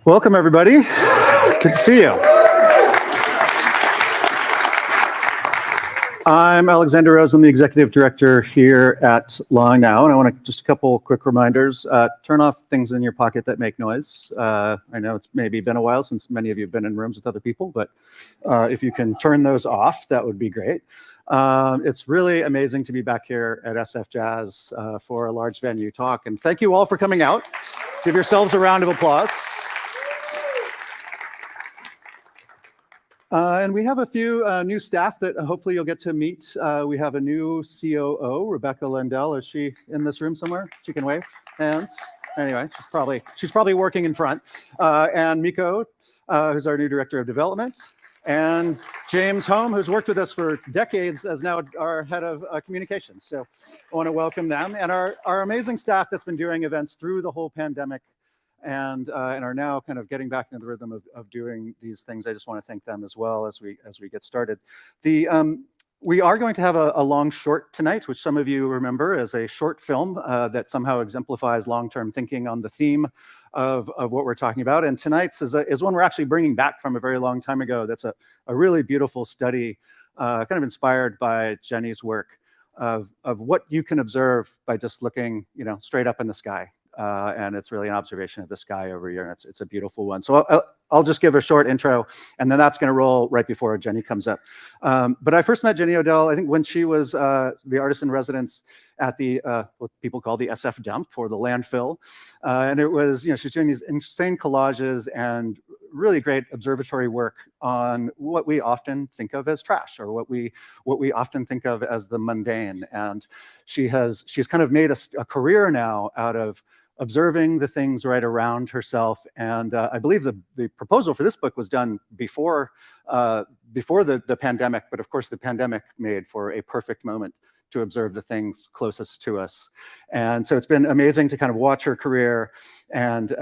Welcome, everybody. Good to see you. I'm Alexander Rose. I'm the executive director here at Long Now, and I want to just a couple quick reminders. Turn off things in your pocket that make noise. I know it's maybe been a while since many of you have been in rooms with other people, but if you can turn those off, that would be great. It's really amazing to be back here at SF Jazz for a large venue talk, and thank you all for coming out. Give yourselves a round of applause. And we have a few new staff that hopefully you'll get to meet. We have a new COO, Rebecca Lindell. Is she in this room somewhere? She can wave hands. Anyway, she's probably working in front. And Miko, who's our new director of development, and James Home, who's worked with us for decades as now our head of communications. So I want to welcome them and our amazing staff that's been doing events through the whole pandemic and are now kind of getting back into the rhythm of doing these things. I just want to thank them as well as we get started. We are going to have a long short tonight, which some of you remember as a short film that somehow exemplifies long-term thinking on the theme of what we're talking about. And tonight's is one we're actually bringing back from a very long time ago. That's a really beautiful study, kind of inspired by Jenny's work of what you can observe by just looking, straight up in the sky. And it's really an observation of the sky over here, and it's a beautiful one. So I'll just give a short intro, and then that's going to roll right before Jenny comes up. But I first met Jenny Odell, I think, when she was the artist in residence at the what people call the SF dump, or the landfill. And it was, she's doing these insane collages and really great observatory work on what we often think of as trash, or what we often think of as the mundane. And she's kind of made a career now out of observing the things right around herself. And I believe the proposal for this book was done before the pandemic, but of course the pandemic made for a perfect moment to observe the things closest to us. And so it's been amazing to kind of watch her career and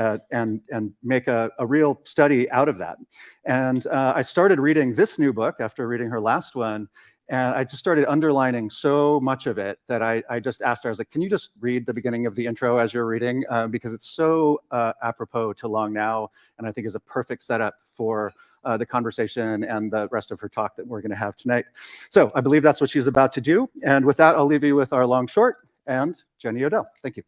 make a real study out of that. And I started reading this new book after reading her last one, and I just started underlining so much of it that I just asked her, I was like, can you just read the beginning of the intro as you're reading? Because it's so apropos to Long Now, and I think is a perfect setup for the conversation and the rest of her talk that we're going to have tonight. So I believe that's what she's about to do. And with that, I'll leave you with our long short and Jenny Odell. Thank you.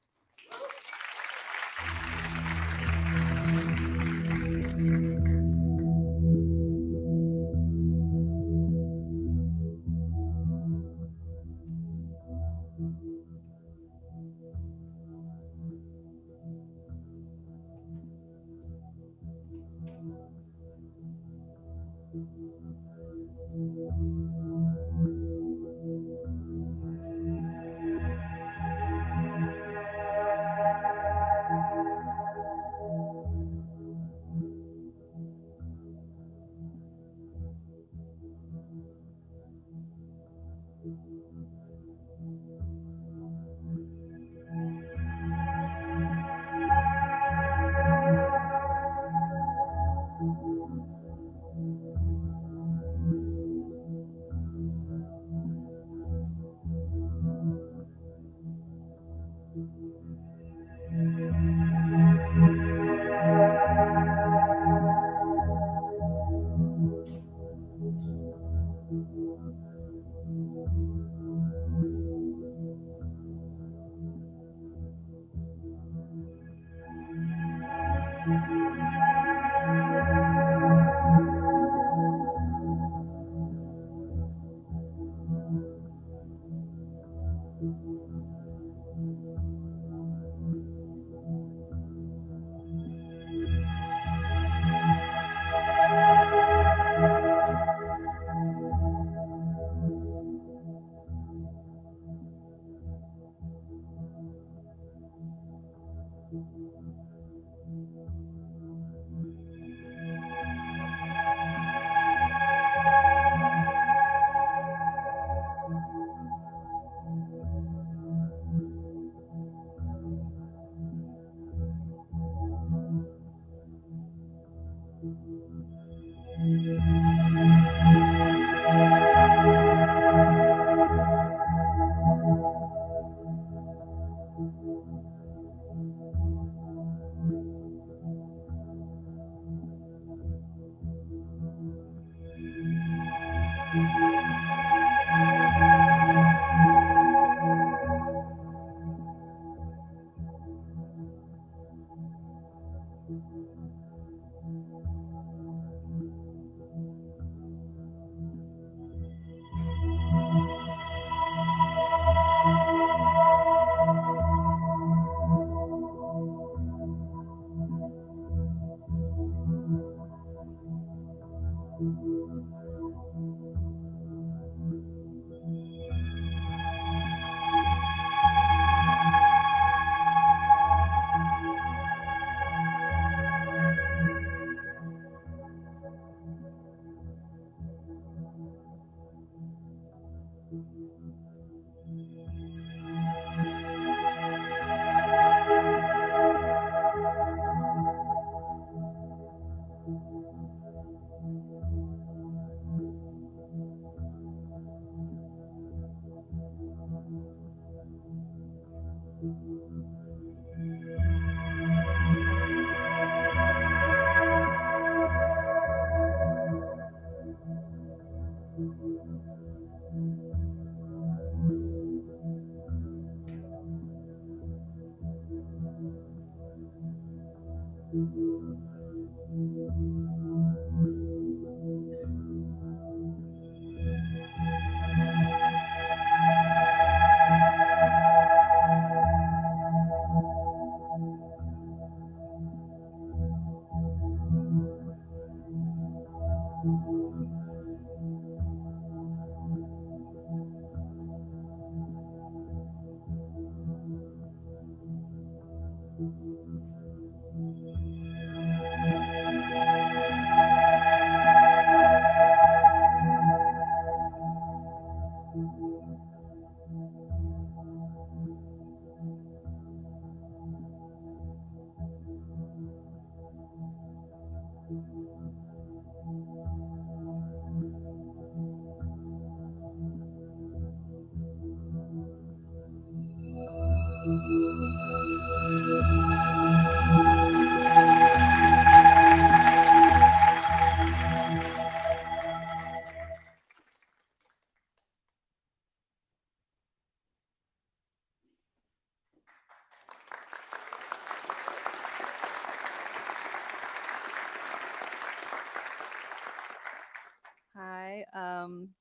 Hi,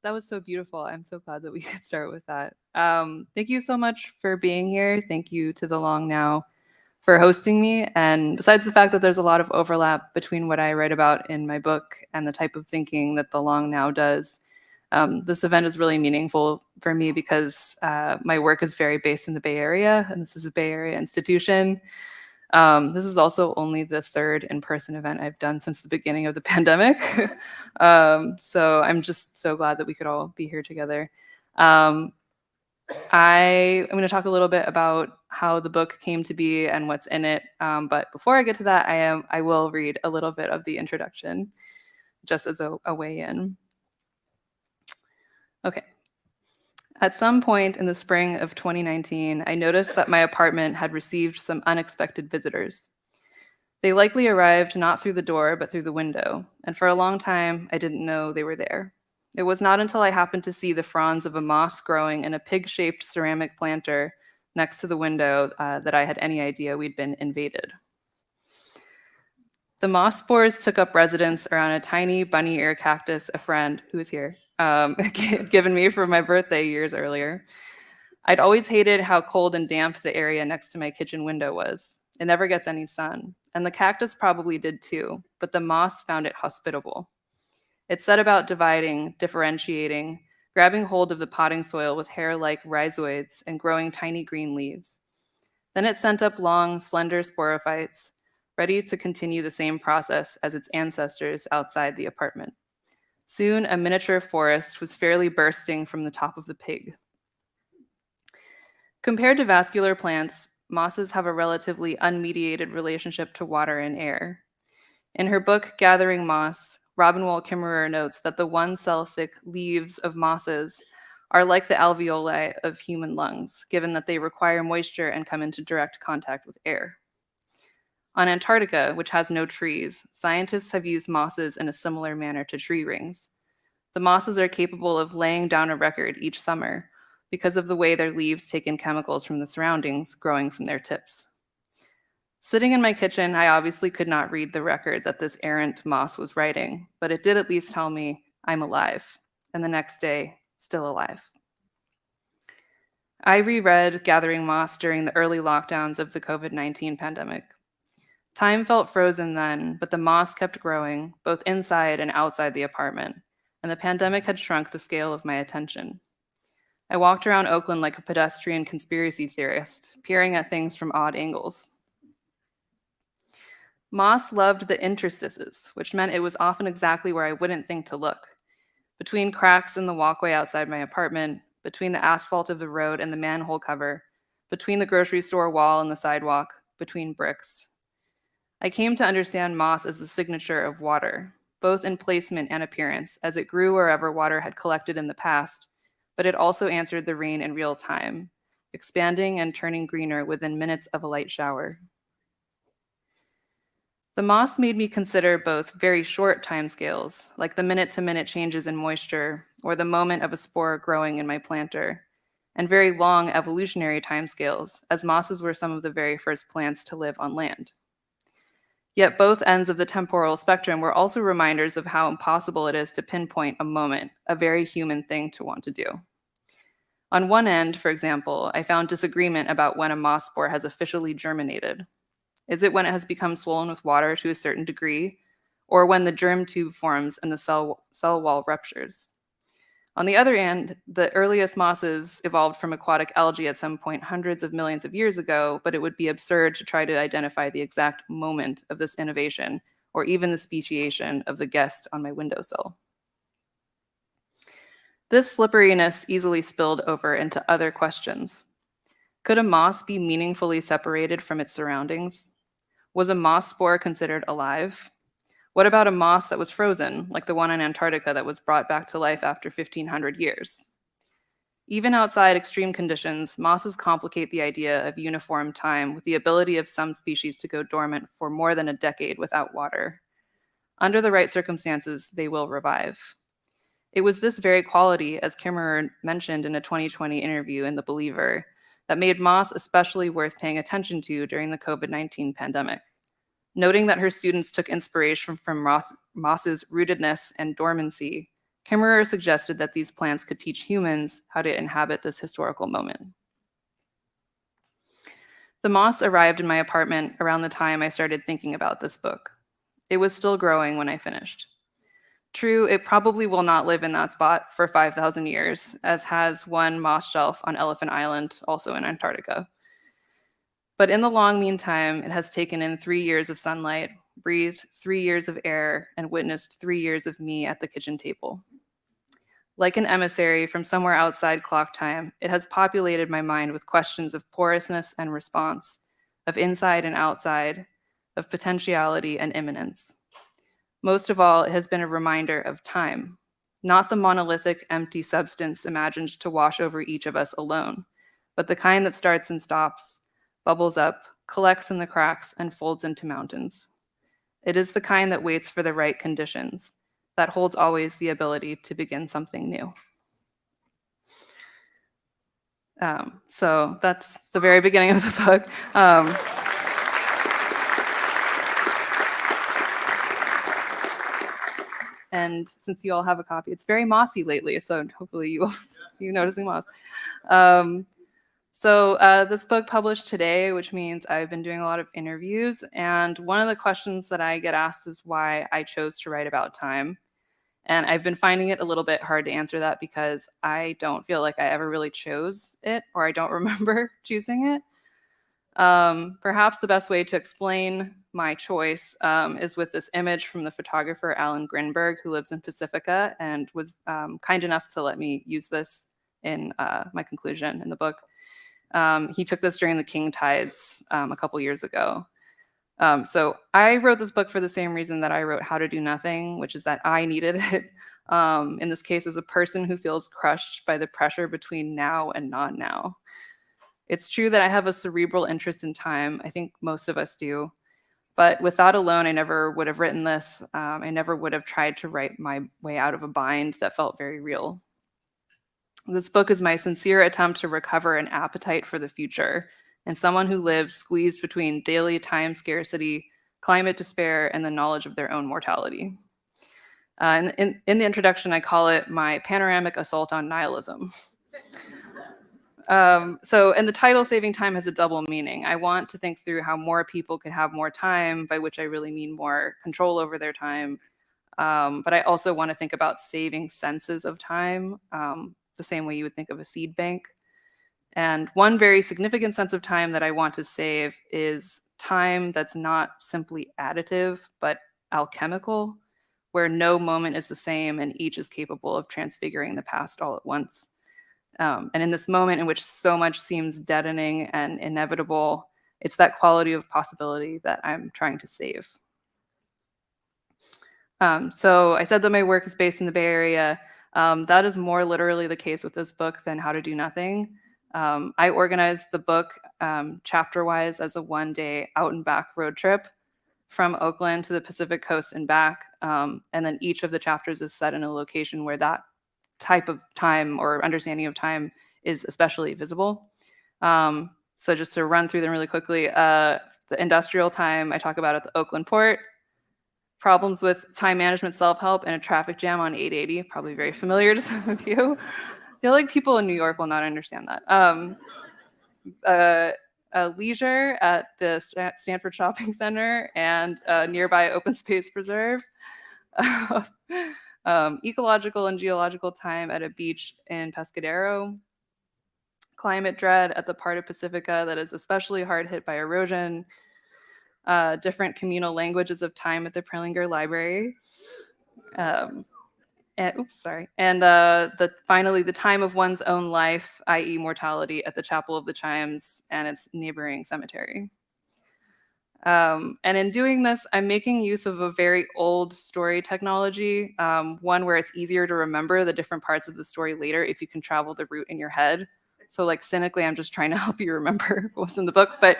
that was so beautiful. I'm so glad that we could start with that. Thank you so much for being here. Thank you to The Long Now for hosting me. And besides the fact that there's a lot of overlap between what I write about in my book and the type of thinking that The Long Now does, this event is really meaningful for me because my work is very based in the Bay Area, and this is a Bay Area institution. This is also only the third in-person event I've done since the beginning of the pandemic. So I'm just so glad that we could all be here together. I am going to talk a little bit about how the book came to be and what's in it. But before I get to that, I will read a little bit of the introduction just as a way in. Okay. At some point in the spring of 2019, I noticed that my apartment had received some unexpected visitors. They likely arrived not through the door, but through the window, and for a long time, I didn't know they were there. It was not until I happened to see the fronds of a moss growing in a pig-shaped ceramic planter next to the window that I had any idea we'd been invaded. The moss spores took up residence around a tiny bunny ear cactus a friend, who is here, given me for my birthday years earlier. I'd always hated how cold and damp the area next to my kitchen window was. It never gets any sun, and the cactus probably did too, but the moss found it hospitable. It set about dividing, differentiating, grabbing hold of the potting soil with hair-like rhizoids and growing tiny green leaves. Then it sent up long, slender sporophytes, ready to continue the same process as its ancestors outside the apartment. Soon, a miniature forest was fairly bursting from the top of the pig. Compared to vascular plants, mosses have a relatively unmediated relationship to water and air. In her book, Gathering Moss, Robin Wall Kimmerer notes that the one-cell-thick leaves of mosses are like the alveoli of human lungs, given that they require moisture and come into direct contact with air. On Antarctica, which has no trees, scientists have used mosses in a similar manner to tree rings. The mosses are capable of laying down a record each summer because of the way their leaves take in chemicals from the surroundings growing from their tips. Sitting in my kitchen, I obviously could not read the record that this errant moss was writing, but it did at least tell me I'm alive, and the next day, still alive. I reread Gathering Moss during the early lockdowns of the COVID-19 pandemic. Time felt frozen then, but the moss kept growing, both inside and outside the apartment, and the pandemic had shrunk the scale of my attention. I walked around Oakland like a pedestrian conspiracy theorist, peering at things from odd angles. Moss loved the interstices, which meant it was often exactly where I wouldn't think to look. Between cracks in the walkway outside my apartment, between the asphalt of the road and the manhole cover, between the grocery store wall and the sidewalk, between bricks. I came to understand moss as the signature of water, both in placement and appearance, as it grew wherever water had collected in the past, but it also answered the rain in real time. expanding and turning greener within minutes of a light shower. The moss made me consider both very short timescales, like the minute-to-minute changes in moisture, or the moment of a spore growing in my planter, and very long evolutionary timescales, as mosses were some of the very first plants to live on land. Yet both ends of the temporal spectrum were also reminders of how impossible it is to pinpoint a moment, a very human thing to want to do. On one end, for example, I found disagreement about when a moss spore has officially germinated. Is it when it has become swollen with water to a certain degree, or when the germ tube forms and the cell wall ruptures? On the other hand, the earliest mosses evolved from aquatic algae at some point hundreds of millions of years ago, but it would be absurd to try to identify the exact moment of this innovation, or even the speciation of the guest on my windowsill. This slipperiness easily spilled over into other questions. Could a moss be meaningfully separated from its surroundings? Was a moss spore considered alive? What about a moss that was frozen, like the one in Antarctica that was brought back to life after 1,500 years? Even outside extreme conditions, mosses complicate the idea of uniform time with the ability of some species to go dormant for more than a decade without water. Under the right circumstances, they will revive. It was this very quality, as Kimmerer mentioned in a 2020 interview in The Believer, that made moss especially worth paying attention to during the COVID-19 pandemic. Noting that her students took inspiration from moss's rootedness and dormancy, Kimmerer suggested that these plants could teach humans how to inhabit this historical moment. The moss arrived in my apartment around the time I started thinking about this book. It was still growing when I finished. True, it probably will not live in that spot for 5,000 years, as has one moss shelf on Elephant Island, also in Antarctica. But in the long meantime, it has taken in 3 years of sunlight, breathed 3 years of air, and witnessed 3 years of me at the kitchen table. Like an emissary from somewhere outside clock time, it has populated my mind with questions of porousness and response, of inside and outside, of potentiality and immanence. Most of all, it has been a reminder of time, not the monolithic, empty substance imagined to wash over each of us alone, but the kind that starts and stops, bubbles up, collects in the cracks, and folds into mountains. It is the kind that waits for the right conditions, that holds always the ability to begin something new. So that's the very beginning of the book. And since you all have a copy, it's very mossy lately, so hopefully you will be noticing moss. So this book published today, which means I've been doing a lot of interviews, and one of the questions that I get asked is why I chose to write about time. And I've been finding it a little bit hard to answer that because I don't feel like I ever really chose it, or I don't remember choosing it. Perhaps the best way to explain my choice is with this image from the photographer Alan Grinberg, who lives in Pacifica and was kind enough to let me use this in my conclusion in the book. He took this during the King Tides a couple years ago. So I wrote this book for the same reason that I wrote How to Do Nothing, which is that I needed it. In this case, as a person who feels crushed by the pressure between now and not now. It's true that I have a cerebral interest in time. I think most of us do. But with that alone, I never would have written this. I never would have tried to write my way out of a bind that felt very real. This book is my sincere attempt to recover an appetite for the future and someone who lives squeezed between daily time scarcity, climate despair, and the knowledge of their own mortality. In the introduction, I call it my panoramic assault on nihilism. And the title Saving Time has a double meaning. I want to think through how more people could have more time, by which I really mean more control over their time. But I also want to think about saving senses of time, the same way you would think of a seed bank. And one very significant sense of time that I want to save is time that's not simply additive, but alchemical, where no moment is the same and each is capable of transfiguring the past all at once. And in this moment in which so much seems deadening and inevitable, it's that quality of possibility that I'm trying to save. So I said that my work is based in the Bay Area. That is more literally the case with this book than How to Do Nothing. I organized the book chapter-wise as a one-day out and back road trip from Oakland to the Pacific Coast and back. And then each of the chapters is set in a location where that type of time or understanding of time is especially visible. So just to run through them really quickly, the industrial time I talk about at the Oakland port, problems with time management self-help and a traffic jam on 880, probably very familiar to some of you. I feel like people in New York will not understand that. Leisure at the Stanford Shopping Center and a nearby open space preserve. Ecological and geological time at a beach in Pescadero. Climate dread at the part of Pacifica that is especially hard hit by erosion. Different communal languages of time at the Prelinger Library. And finally, the time of one's own life, i.e. mortality, at the Chapel of the Chimes and its neighboring cemetery. And in doing this, I'm making use of a very old story technology, one where it's easier to remember the different parts of the story later if you can travel the route in your head. So like cynically, I'm just trying to help you remember what's in the book. But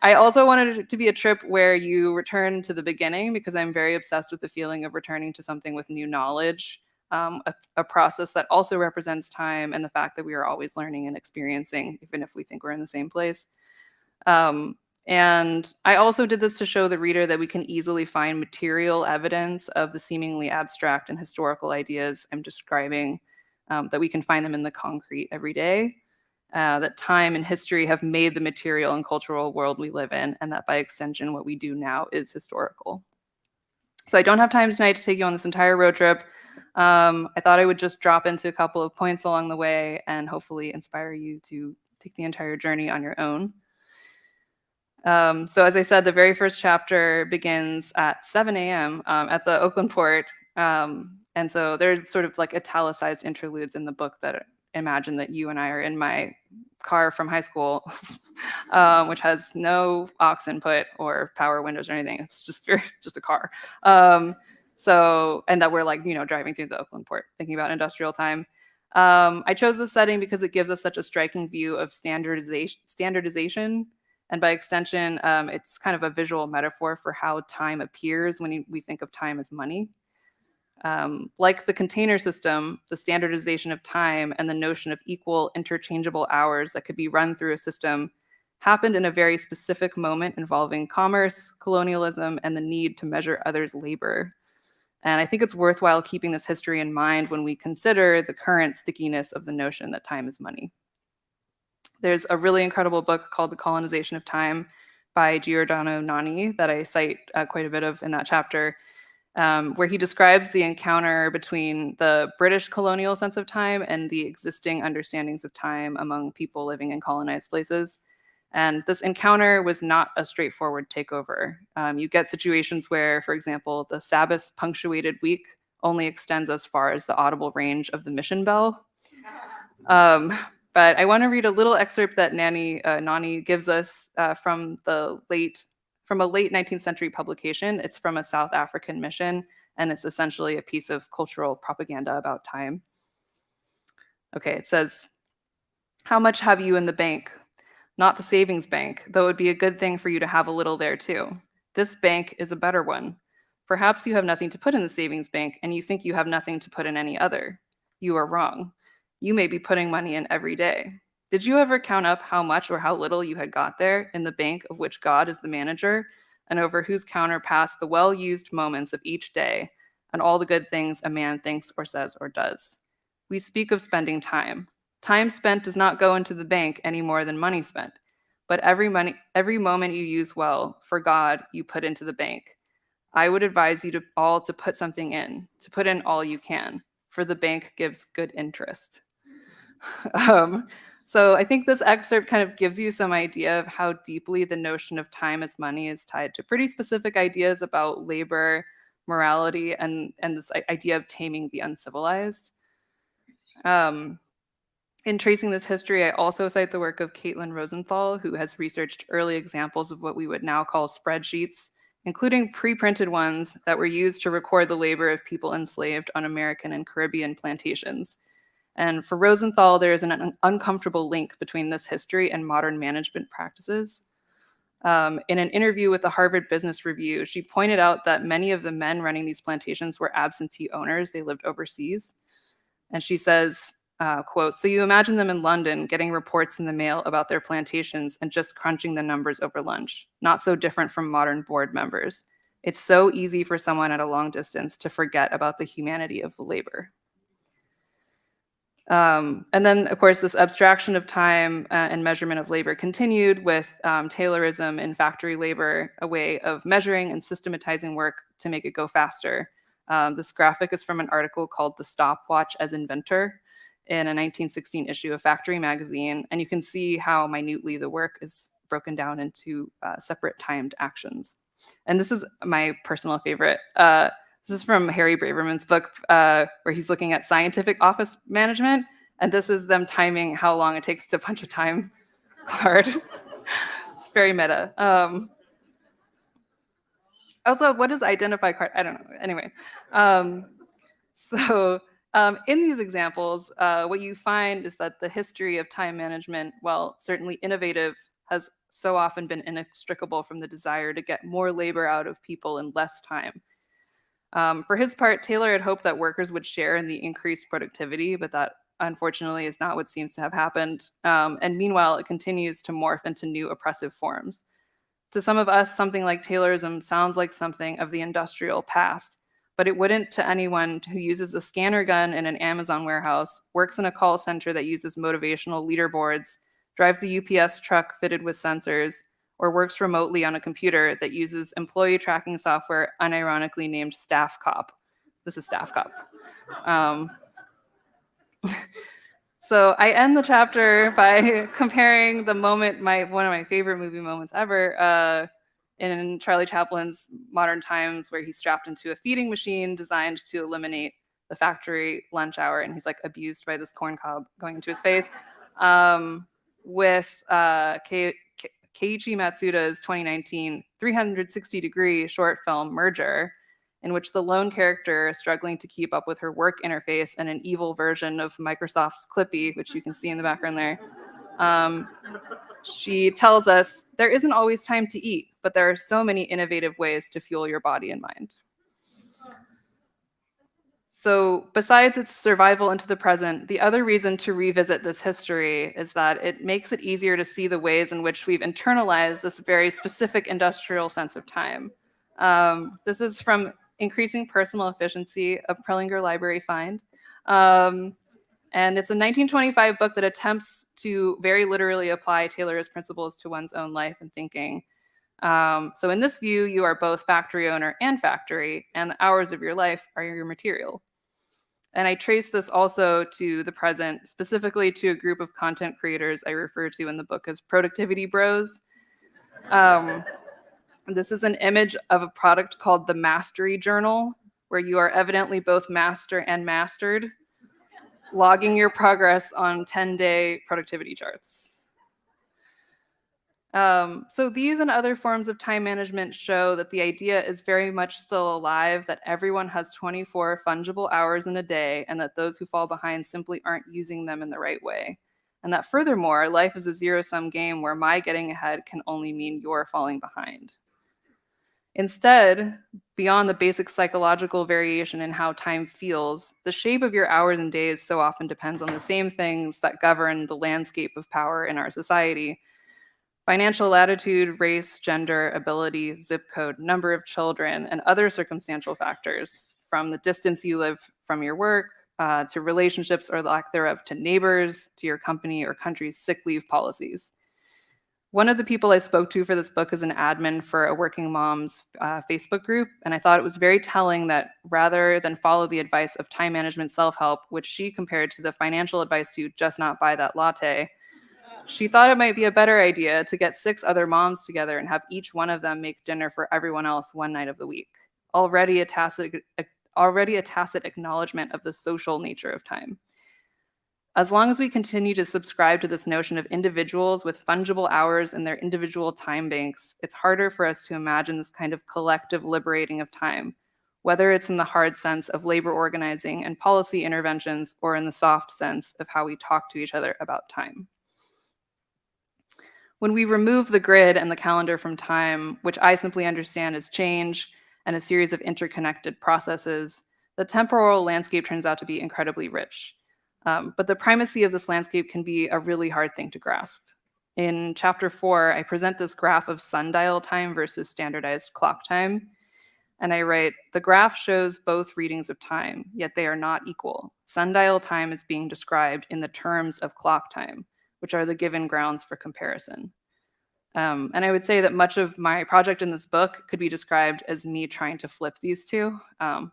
I also wanted it to be a trip where you return to the beginning because I'm very obsessed with the feeling of returning to something with new knowledge, a process that also represents time and the fact that we are always learning and experiencing, even if we think we're in the same place. And I also did this to show the reader that we can easily find material evidence of the seemingly abstract and historical ideas I'm describing, that we can find them in the concrete every day. That time and history have made the material and cultural world we live in, and that by extension, what we do now is historical. So I don't have time tonight to take you on this entire road trip. I thought I would just drop into a couple of points along the way and hopefully inspire you to take the entire journey on your own. So as I said, the very first chapter begins at 7 a.m. At the Oakland port. And so there's sort of like italicized interludes in the book that imagine that you and I are in my car from high school, which has no aux input or power windows or anything. It's just a car. And that we're like, driving through the Oakland port, thinking about industrial time. I chose this setting because it gives us such a striking view of standardization. And by extension, it's kind of a visual metaphor for how time appears when we think of time as money. Like the container system, the standardization of time and the notion of equal interchangeable hours that could be run through a system happened in a very specific moment involving commerce, colonialism, and the need to measure others' labor. And I think it's worthwhile keeping this history in mind when we consider the current stickiness of the notion that time is money. There's a really incredible book called The Colonization of Time by Giordano Nani that I cite quite a bit of in that chapter, where he describes the encounter between the British colonial sense of time and the existing understandings of time among people living in colonized places. And this encounter was not a straightforward takeover. You get situations where, for example, the Sabbath punctuated week only extends as far as the audible range of the mission bell. But I want to read a little excerpt that Nani gives us from a late 19th century publication. It's from a South African mission, and it's essentially a piece of cultural propaganda about time. Okay, it says, "How much have you in the bank? Not the savings bank, though it would be a good thing for you to have a little there too. This bank is a better one. Perhaps you have nothing to put in the savings bank, and you think you have nothing to put in any other. You are wrong. You may be putting money in every day. Did you ever count up how much or how little you had got there in the bank of which God is the manager, and over whose counter pass the well-used moments of each day, and all the good things a man thinks or says or does? We speak of spending time. Time spent does not go into the bank any more than money spent. But every moment you use well, for God, you put into the bank. I would advise you all to put something in, to put in all you can, for the bank gives good interest." So I think this excerpt kind of gives you some idea of how deeply the notion of time as money is tied to pretty specific ideas about labor, morality, and this idea of taming the uncivilized. In tracing this history, I also cite the work of Caitlin Rosenthal, who has researched early examples of what we would now call spreadsheets, including pre-printed ones that were used to record the labor of people enslaved on American and Caribbean plantations. And for Rosenthal, there is an uncomfortable link between this history and modern management practices. In an interview with the Harvard Business Review, she pointed out that many of the men running these plantations were absentee owners. They lived overseas. And she says, quote, "So you imagine them in London getting reports in the mail about their plantations and just crunching the numbers over lunch. Not so different from modern board members. It's so easy for someone at a long distance to forget about the humanity of the labor." And then, of course, this abstraction of time and measurement of labor continued with Taylorism in factory labor, a way of measuring and systematizing work to make it go faster. This graphic is from an article called "The Stopwatch as Inventor" in a 1916 issue of Factory magazine. And you can see how minutely the work is broken down into separate timed actions. And this is my personal favorite. This is from Harry Braverman's book, where he's looking at scientific office management. And this is them timing how long it takes to punch a time card. It's very meta. Also, what is identify card? I don't know. Anyway, in these examples, what you find is that the history of time management, while certainly innovative, has so often been inextricable from the desire to get more labor out of people in less time. For his part, Taylor had hoped that workers would share in the increased productivity, but that unfortunately is not what seems to have happened. And meanwhile, it continues to morph into new oppressive forms. To some of us, something like Taylorism sounds like something of the industrial past, but it wouldn't to anyone who uses a scanner gun in an Amazon warehouse, works in a call center that uses motivational leaderboards, drives a UPS truck fitted with sensors, or works remotely on a computer that uses employee tracking software unironically named Staff Cop. This is Staff Cop. So I end the chapter by comparing the moment, one of my favorite movie moments ever, in Charlie Chaplin's Modern Times, where he's strapped into a feeding machine designed to eliminate the factory lunch hour, and he's like abused by this corn cob going into his face, with Keiichi Matsuda's 2019 360-degree short film Merger, in which the lone character is struggling to keep up with her work interface and an evil version of Microsoft's Clippy, which you can see in the background there. She tells us, "There isn't always time to eat, but there are so many innovative ways to fuel your body and mind." So besides its survival into the present, the other reason to revisit this history is that it makes it easier to see the ways in which we've internalized this very specific industrial sense of time. This is from Increasing Personal Efficiency, a Prelinger Library find. And it's a 1925 book that attempts to very literally apply Taylor's principles to one's own life and thinking. So in this view, you are both factory owner and factory, and the hours of your life are your material. And I trace this also to the present, specifically to a group of content creators I refer to in the book as productivity bros. This is an image of a product called the Mastery Journal, where you are evidently both master and mastered, logging your progress on 10-day productivity charts. So these and other forms of time management show that the idea is very much still alive, that everyone has 24 fungible hours in a day, and that those who fall behind simply aren't using them in the right way. And that furthermore, life is a zero-sum game where my getting ahead can only mean you're falling behind. Instead, beyond the basic psychological variation in how time feels, the shape of your hours and days so often depends on the same things that govern the landscape of power in our society. Financial latitude, race, gender, ability, zip code, number of children, and other circumstantial factors, from the distance you live from your work, to relationships or lack thereof to neighbors, to your company or country's sick leave policies. One of the people I spoke to for this book is an admin for a working moms Facebook group, and I thought it was very telling that rather than follow the advice of time management self-help, which she compared to the financial advice to just not buy that latte, she thought it might be a better idea to get 6 other moms together and have each one of them make dinner for everyone else one night of the week. Already a tacit acknowledgement of the social nature of time. As long as we continue to subscribe to this notion of individuals with fungible hours in their individual time banks, it's harder for us to imagine this kind of collective liberating of time, whether it's in the hard sense of labor organizing and policy interventions or in the soft sense of how we talk to each other about time. When we remove the grid and the calendar from time, which I simply understand as change and a series of interconnected processes, the temporal landscape turns out to be incredibly rich. But the primacy of this landscape can be a really hard thing to grasp. In chapter 4, I present this graph of sundial time versus standardized clock time. And I write, the graph shows both readings of time, yet they are not equal. Sundial time is being described in the terms of clock time, which are the given grounds for comparison. And I would say that much of my project in this book could be described as me trying to flip these two,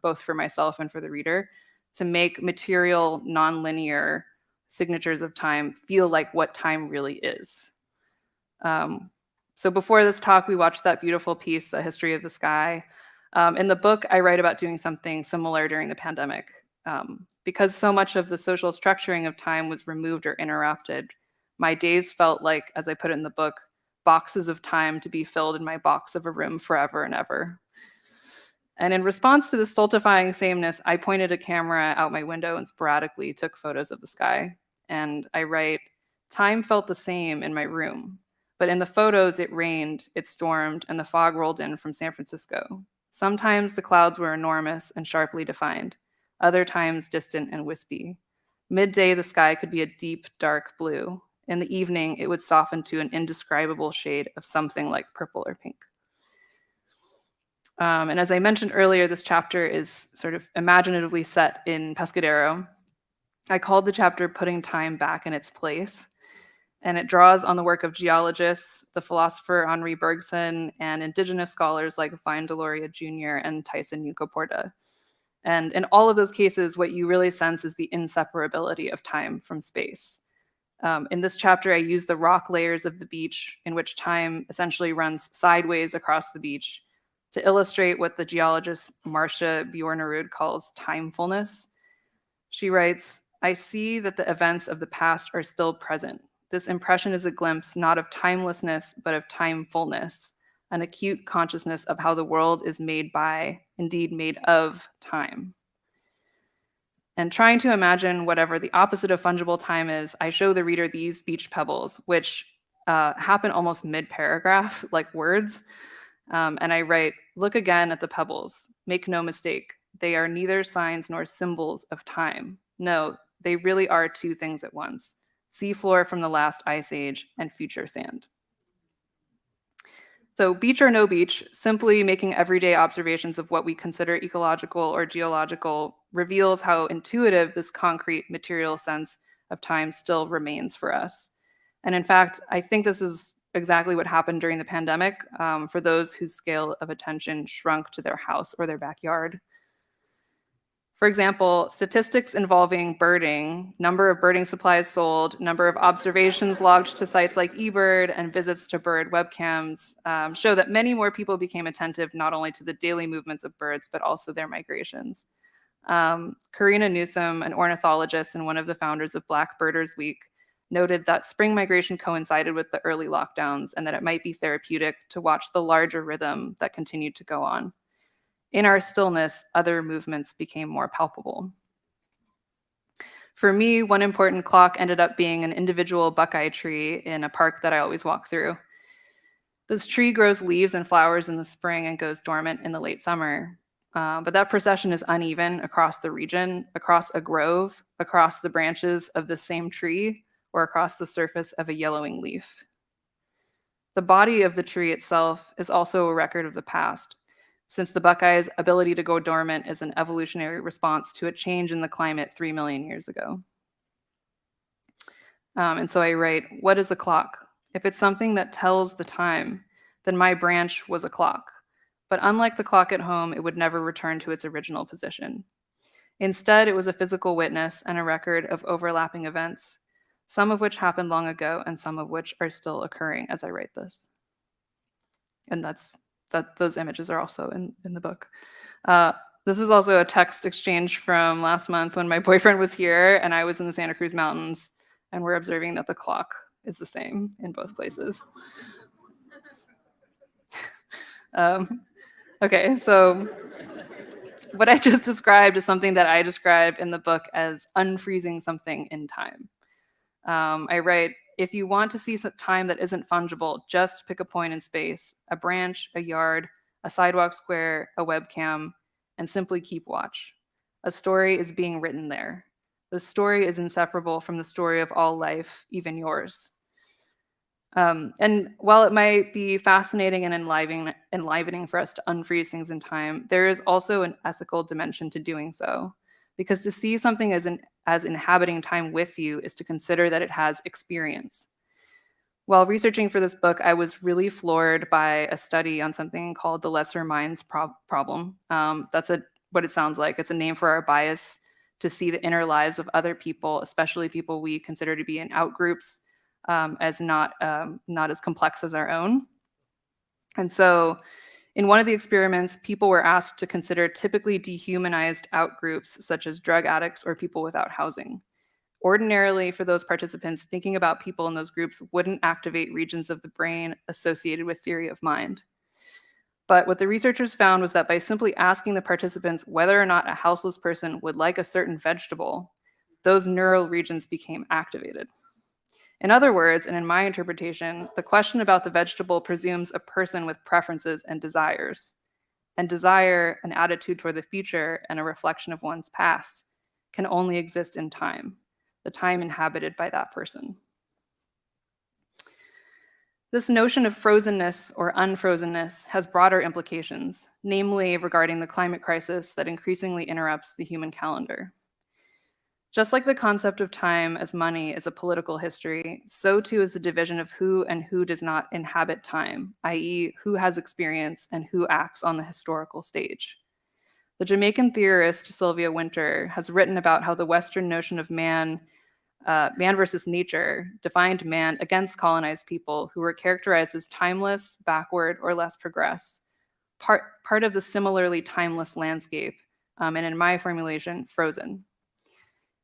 both for myself and for the reader, to make material, nonlinear signatures of time feel like what time really is. So before this talk, we watched that beautiful piece, The History of the Sky. In the book, I write about doing something similar during the pandemic. Because so much of the social structuring of time was removed or interrupted, my days felt like, as I put it in the book, boxes of time to be filled in my box of a room forever and ever. And in response to the stultifying sameness, I pointed a camera out my window and sporadically took photos of the sky. And I write, time felt the same in my room, but in the photos it rained, it stormed, and the fog rolled in from San Francisco. Sometimes the clouds were enormous and sharply defined, other times distant and wispy. Midday, the sky could be a deep, dark blue. In the evening, it would soften to an indescribable shade of something like purple or pink. And as I mentioned earlier, this chapter is sort of imaginatively set in Pescadero. I called the chapter Putting Time Back in Its Place, and it draws on the work of geologists, the philosopher Henri Bergson, and indigenous scholars like Vine Deloria Jr. and Tyson Yucca-Porta. And in all of those cases, what you really sense is the inseparability of time from space. In this chapter, I use the rock layers of the beach in which time essentially runs sideways across the beach to illustrate what the geologist Marcia Bjornerud calls timefulness. She writes, I see that the events of the past are still present. This impression is a glimpse not of timelessness, but of timefulness, an acute consciousness of how the world is made by, indeed made of, time. And trying to imagine whatever the opposite of fungible time is, I show the reader these beach pebbles, which happen almost mid-paragraph, like words. And I write, look again at the pebbles. Make no mistake, they are neither signs nor symbols of time. No, they really are two things at once. Seafloor from the last ice age and future sand. So beach or no beach, simply making everyday observations of what we consider ecological or geological reveals how intuitive this concrete material sense of time still remains for us. And in fact, I think this is exactly what happened during the pandemic for those whose scale of attention shrunk to their house or their backyard. For example, statistics involving birding, number of birding supplies sold, number of observations logged to sites like eBird, and visits to bird webcams show that many more people became attentive not only to the daily movements of birds, but also their migrations. Karina Newsom, an ornithologist and one of the founders of Black Birders Week, noted that spring migration coincided with the early lockdowns and that it might be therapeutic to watch the larger rhythm that continued to go on. In our stillness, other movements became more palpable. For me, one important clock ended up being an individual Buckeye tree in a park that I always walk through. This tree grows leaves and flowers in the spring and goes dormant in the late summer. But that procession is uneven across the region, across a grove, across the branches of the same tree, or across the surface of a yellowing leaf. The body of the tree itself is also a record of the past, since the Buckeye's ability to go dormant is an evolutionary response to a change in the climate 3 million years ago. And so I write, what is a clock? If it's something that tells the time, then my branch was a clock. But unlike the clock at home, it would never return to its original position. Instead, it was a physical witness and a record of overlapping events, some of which happened long ago and some of which are still occurring as I write this. And those images are also in the book. This is also a text exchange from last month when my boyfriend was here and I was in the Santa Cruz Mountains, and we're observing that the clock is the same in both places. Okay, so What I just described is something that I described in the book as unfreezing something in time. I write, if you want to see some time that isn't fungible, just pick a point in space, a branch, a yard, a sidewalk square, a webcam, and simply keep watch. A story is being written there. The story is inseparable from the story of all life, even yours. And while it might be fascinating and enlivening for us to unfreeze things in time, there is also an ethical dimension to doing so. Because to see something as inhabiting time with you is to consider that it has experience. While researching for this book, I was really floored by a study on something called the lesser minds problem. That's what it sounds like. It's a name for our bias to see the inner lives of other people, especially people we consider to be in outgroups, as not as complex as our own. And so in one of the experiments, people were asked to consider typically dehumanized outgroups, such as drug addicts or people without housing. Ordinarily, for those participants, thinking about people in those groups wouldn't activate regions of the brain associated with theory of mind. But what the researchers found was that by simply asking the participants whether or not a houseless person would like a certain vegetable, those neural regions became activated. In other words, and in my interpretation, the question about the vegetable presumes a person with preferences and desires. And desire, an attitude toward the future, and a reflection of one's past can only exist in time, the time inhabited by that person. This notion of frozenness or unfrozenness has broader implications, namely regarding the climate crisis that increasingly interrupts the human calendar. Just like the concept of time as money is a political history, so too is the division of who and who does not inhabit time, i.e., who has experience and who acts on the historical stage. The Jamaican theorist Sylvia Wynter has written about how the Western notion of man versus nature defined man against colonized people who were characterized as timeless, backward, or less progressed, part of the similarly timeless landscape, and in my formulation, frozen.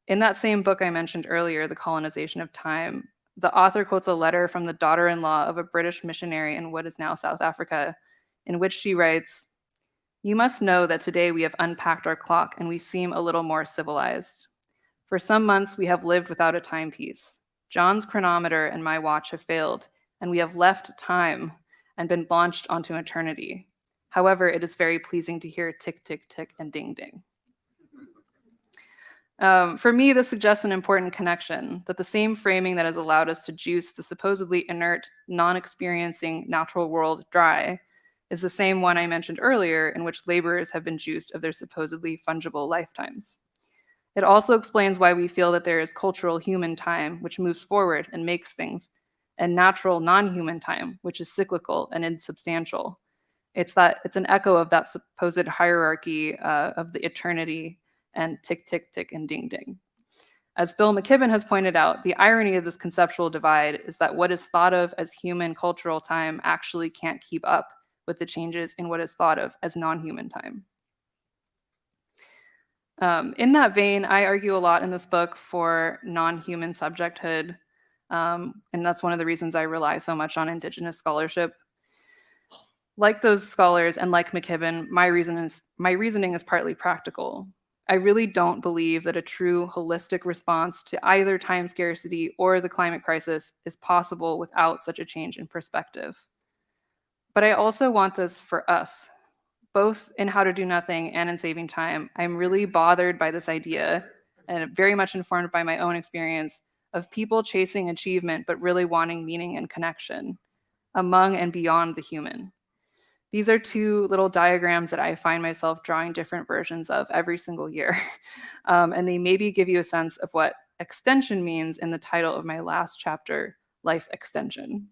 In that same book I mentioned earlier, The Colonization of Time, the author quotes a letter from the daughter-in-law of a British missionary in what is now South Africa, in which she writes, "You must know that today we have unpacked our clock and we seem a little more civilized. For some months we have lived without a timepiece. John's chronometer and my watch have failed, and we have left time and been launched onto eternity. However, it is very pleasing to hear tick, tick, tick, and ding, ding." For me, this suggests an important connection, that the same framing that has allowed us to juice the supposedly inert, non-experiencing natural world dry is the same one I mentioned earlier, in which laborers have been juiced of their supposedly fungible lifetimes. It also explains why we feel that there is cultural human time, which moves forward and makes things, and natural non-human time, which is cyclical and insubstantial. It's an echo of that supposed hierarchy of the eternity and tick, tick, tick, and ding, ding. As Bill McKibben has pointed out, the irony of this conceptual divide is that what is thought of as human cultural time actually can't keep up with the changes in what is thought of as non-human time. In that vein, I argue a lot in this book for non-human subjecthood, and that's one of the reasons I rely so much on Indigenous scholarship. Like those scholars and like McKibben, my reasoning is partly practical. I really don't believe that a true holistic response to either time scarcity or the climate crisis is possible without such a change in perspective. But I also want this for us, both in How to Do Nothing and in Saving Time. I'm really bothered by this idea, and very much informed by my own experience, of people chasing achievement but really wanting meaning and connection among and beyond the human. These are two little diagrams that I find myself drawing different versions of every single year. And they maybe give you a sense of what extension means in the title of my last chapter, Life Extension.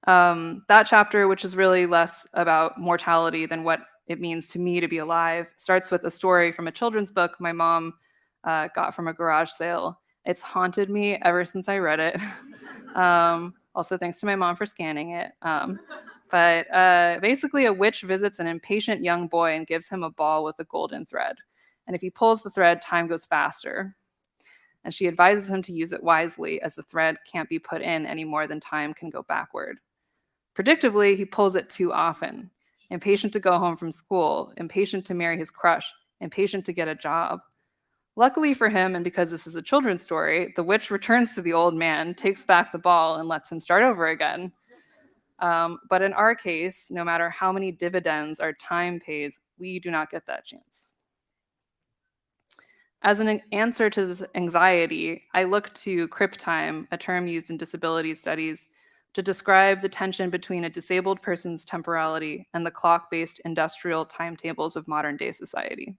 That chapter, which is really less about mortality than what it means to me to be alive, starts with a story from a children's book my mom got from a garage sale. It's haunted me ever since I read it. Also, thanks to my mom for scanning it. But basically, a witch visits an impatient young boy and gives him a ball with a golden thread. And if he pulls the thread, time goes faster. And she advises him to use it wisely, as the thread can't be put in any more than time can go backward. Predictably, he pulls it too often. impatient to go home from school, impatient to marry his crush, impatient to get a job. Luckily for him, and because this is a children's story, the witch returns to the old man, takes back the ball, and lets him start over again. But in our case, no matter how many dividends our time pays, we do not get that chance. As an answer to this anxiety, I look to Crypt Time, a term used in disability studies, to describe the tension between a disabled person's temporality and the clock-based industrial timetables of modern-day society.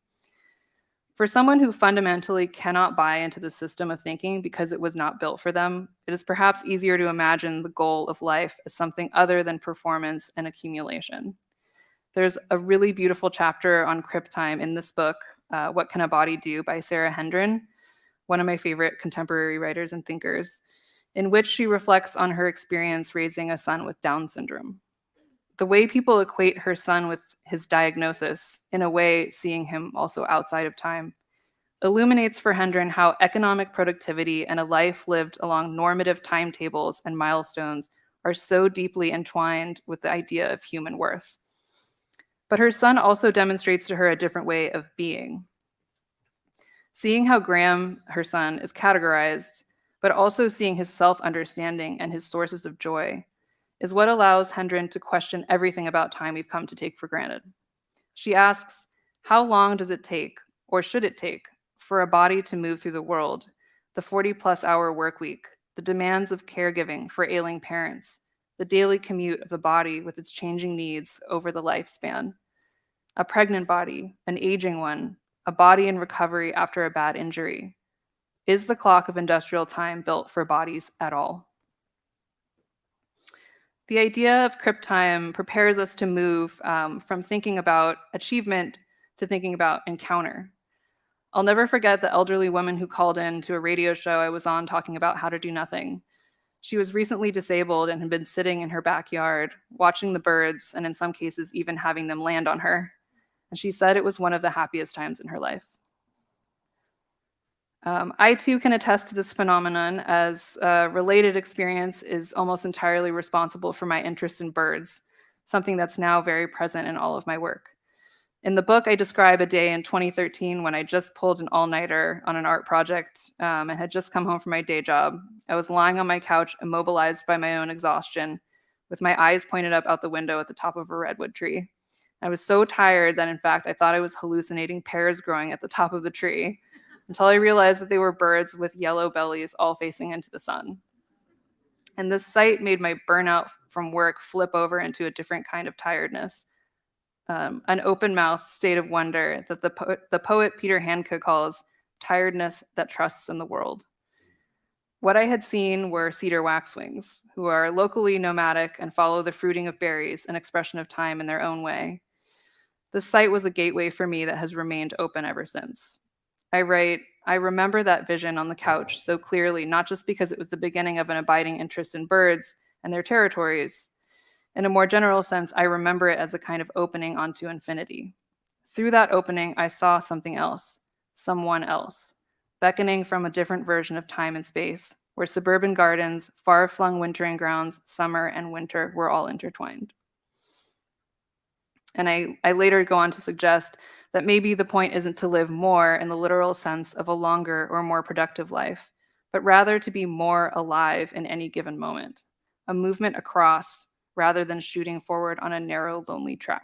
For someone who fundamentally cannot buy into the system of thinking because it was not built for them, it is perhaps easier to imagine the goal of life as something other than performance and accumulation. There's a really beautiful chapter on Crypt Time in this book, What Can a Body Do by Sarah Hendren, one of my favorite contemporary writers and thinkers, in which she reflects on her experience raising a son with Down syndrome. The way people equate her son with his diagnosis, in a way seeing him also outside of time, illuminates for Hendren how economic productivity and a life lived along normative timetables and milestones are so deeply entwined with the idea of human worth. But her son also demonstrates to her a different way of being. Seeing how Graham, her son, is categorized, but also seeing his self-understanding and his sources of joy, is what allows Hendren to question everything about time we've come to take for granted. She asks, how long does it take, or should it take, for a body to move through the world, the 40-plus hour work week, the demands of caregiving for ailing parents, the daily commute of the body with its changing needs over the lifespan, a pregnant body, an aging one, a body in recovery after a bad injury? Is the clock of industrial time built for bodies at all? The idea of Crypt Time prepares us to move from thinking about achievement to thinking about encounter. I'll never forget the elderly woman who called in to a radio show I was on talking about how to do nothing. She was recently disabled and had been sitting in her backyard, watching the birds, and in some cases even having them land on her. And she said it was one of the happiest times in her life. I too can attest to this phenomenon, as a related experience is almost entirely responsible for my interest in birds, something that's now very present in all of my work. In the book, I describe a day in 2013 when I just pulled an all-nighter on an art project and had just come home from my day job. I was lying on my couch, immobilized by my own exhaustion, with my eyes pointed up out the window at the top of a redwood tree. I was so tired that, in fact, I thought I was hallucinating pears growing at the top of the tree, until I realized that they were birds with yellow bellies all facing into the sun. And this sight made my burnout from work flip over into a different kind of tiredness, an open-mouthed state of wonder that the poet Peter Handke calls tiredness that trusts in the world. What I had seen were cedar waxwings, who are locally nomadic and follow the fruiting of berries, an expression of time in their own way. This sight was a gateway for me that has remained open ever since. I write, I remember that vision on the couch so clearly, not just because it was the beginning of an abiding interest in birds and their territories. In a more general sense, I remember it as a kind of opening onto infinity. Through that opening, I saw something else, someone else, beckoning from a different version of time and space, where suburban gardens, far-flung wintering grounds, summer and winter were all intertwined. And I later go on to suggest that maybe the point isn't to live more in the literal sense of a longer or more productive life, but rather to be more alive in any given moment, a movement across rather than shooting forward on a narrow, lonely track.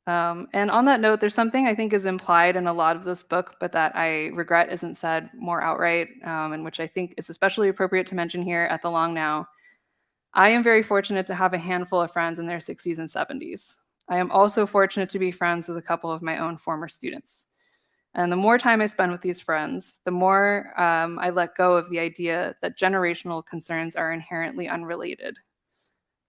And on that note, there's something I think is implied in a lot of this book, but that I regret isn't said more outright, and which I think is especially appropriate to mention here at the Long Now. I am very fortunate to have a handful of friends in their 60s and 70s. I am also fortunate to be friends with a couple of my own former students. And the more time I spend with these friends, the more I let go of the idea that generational concerns are inherently unrelated.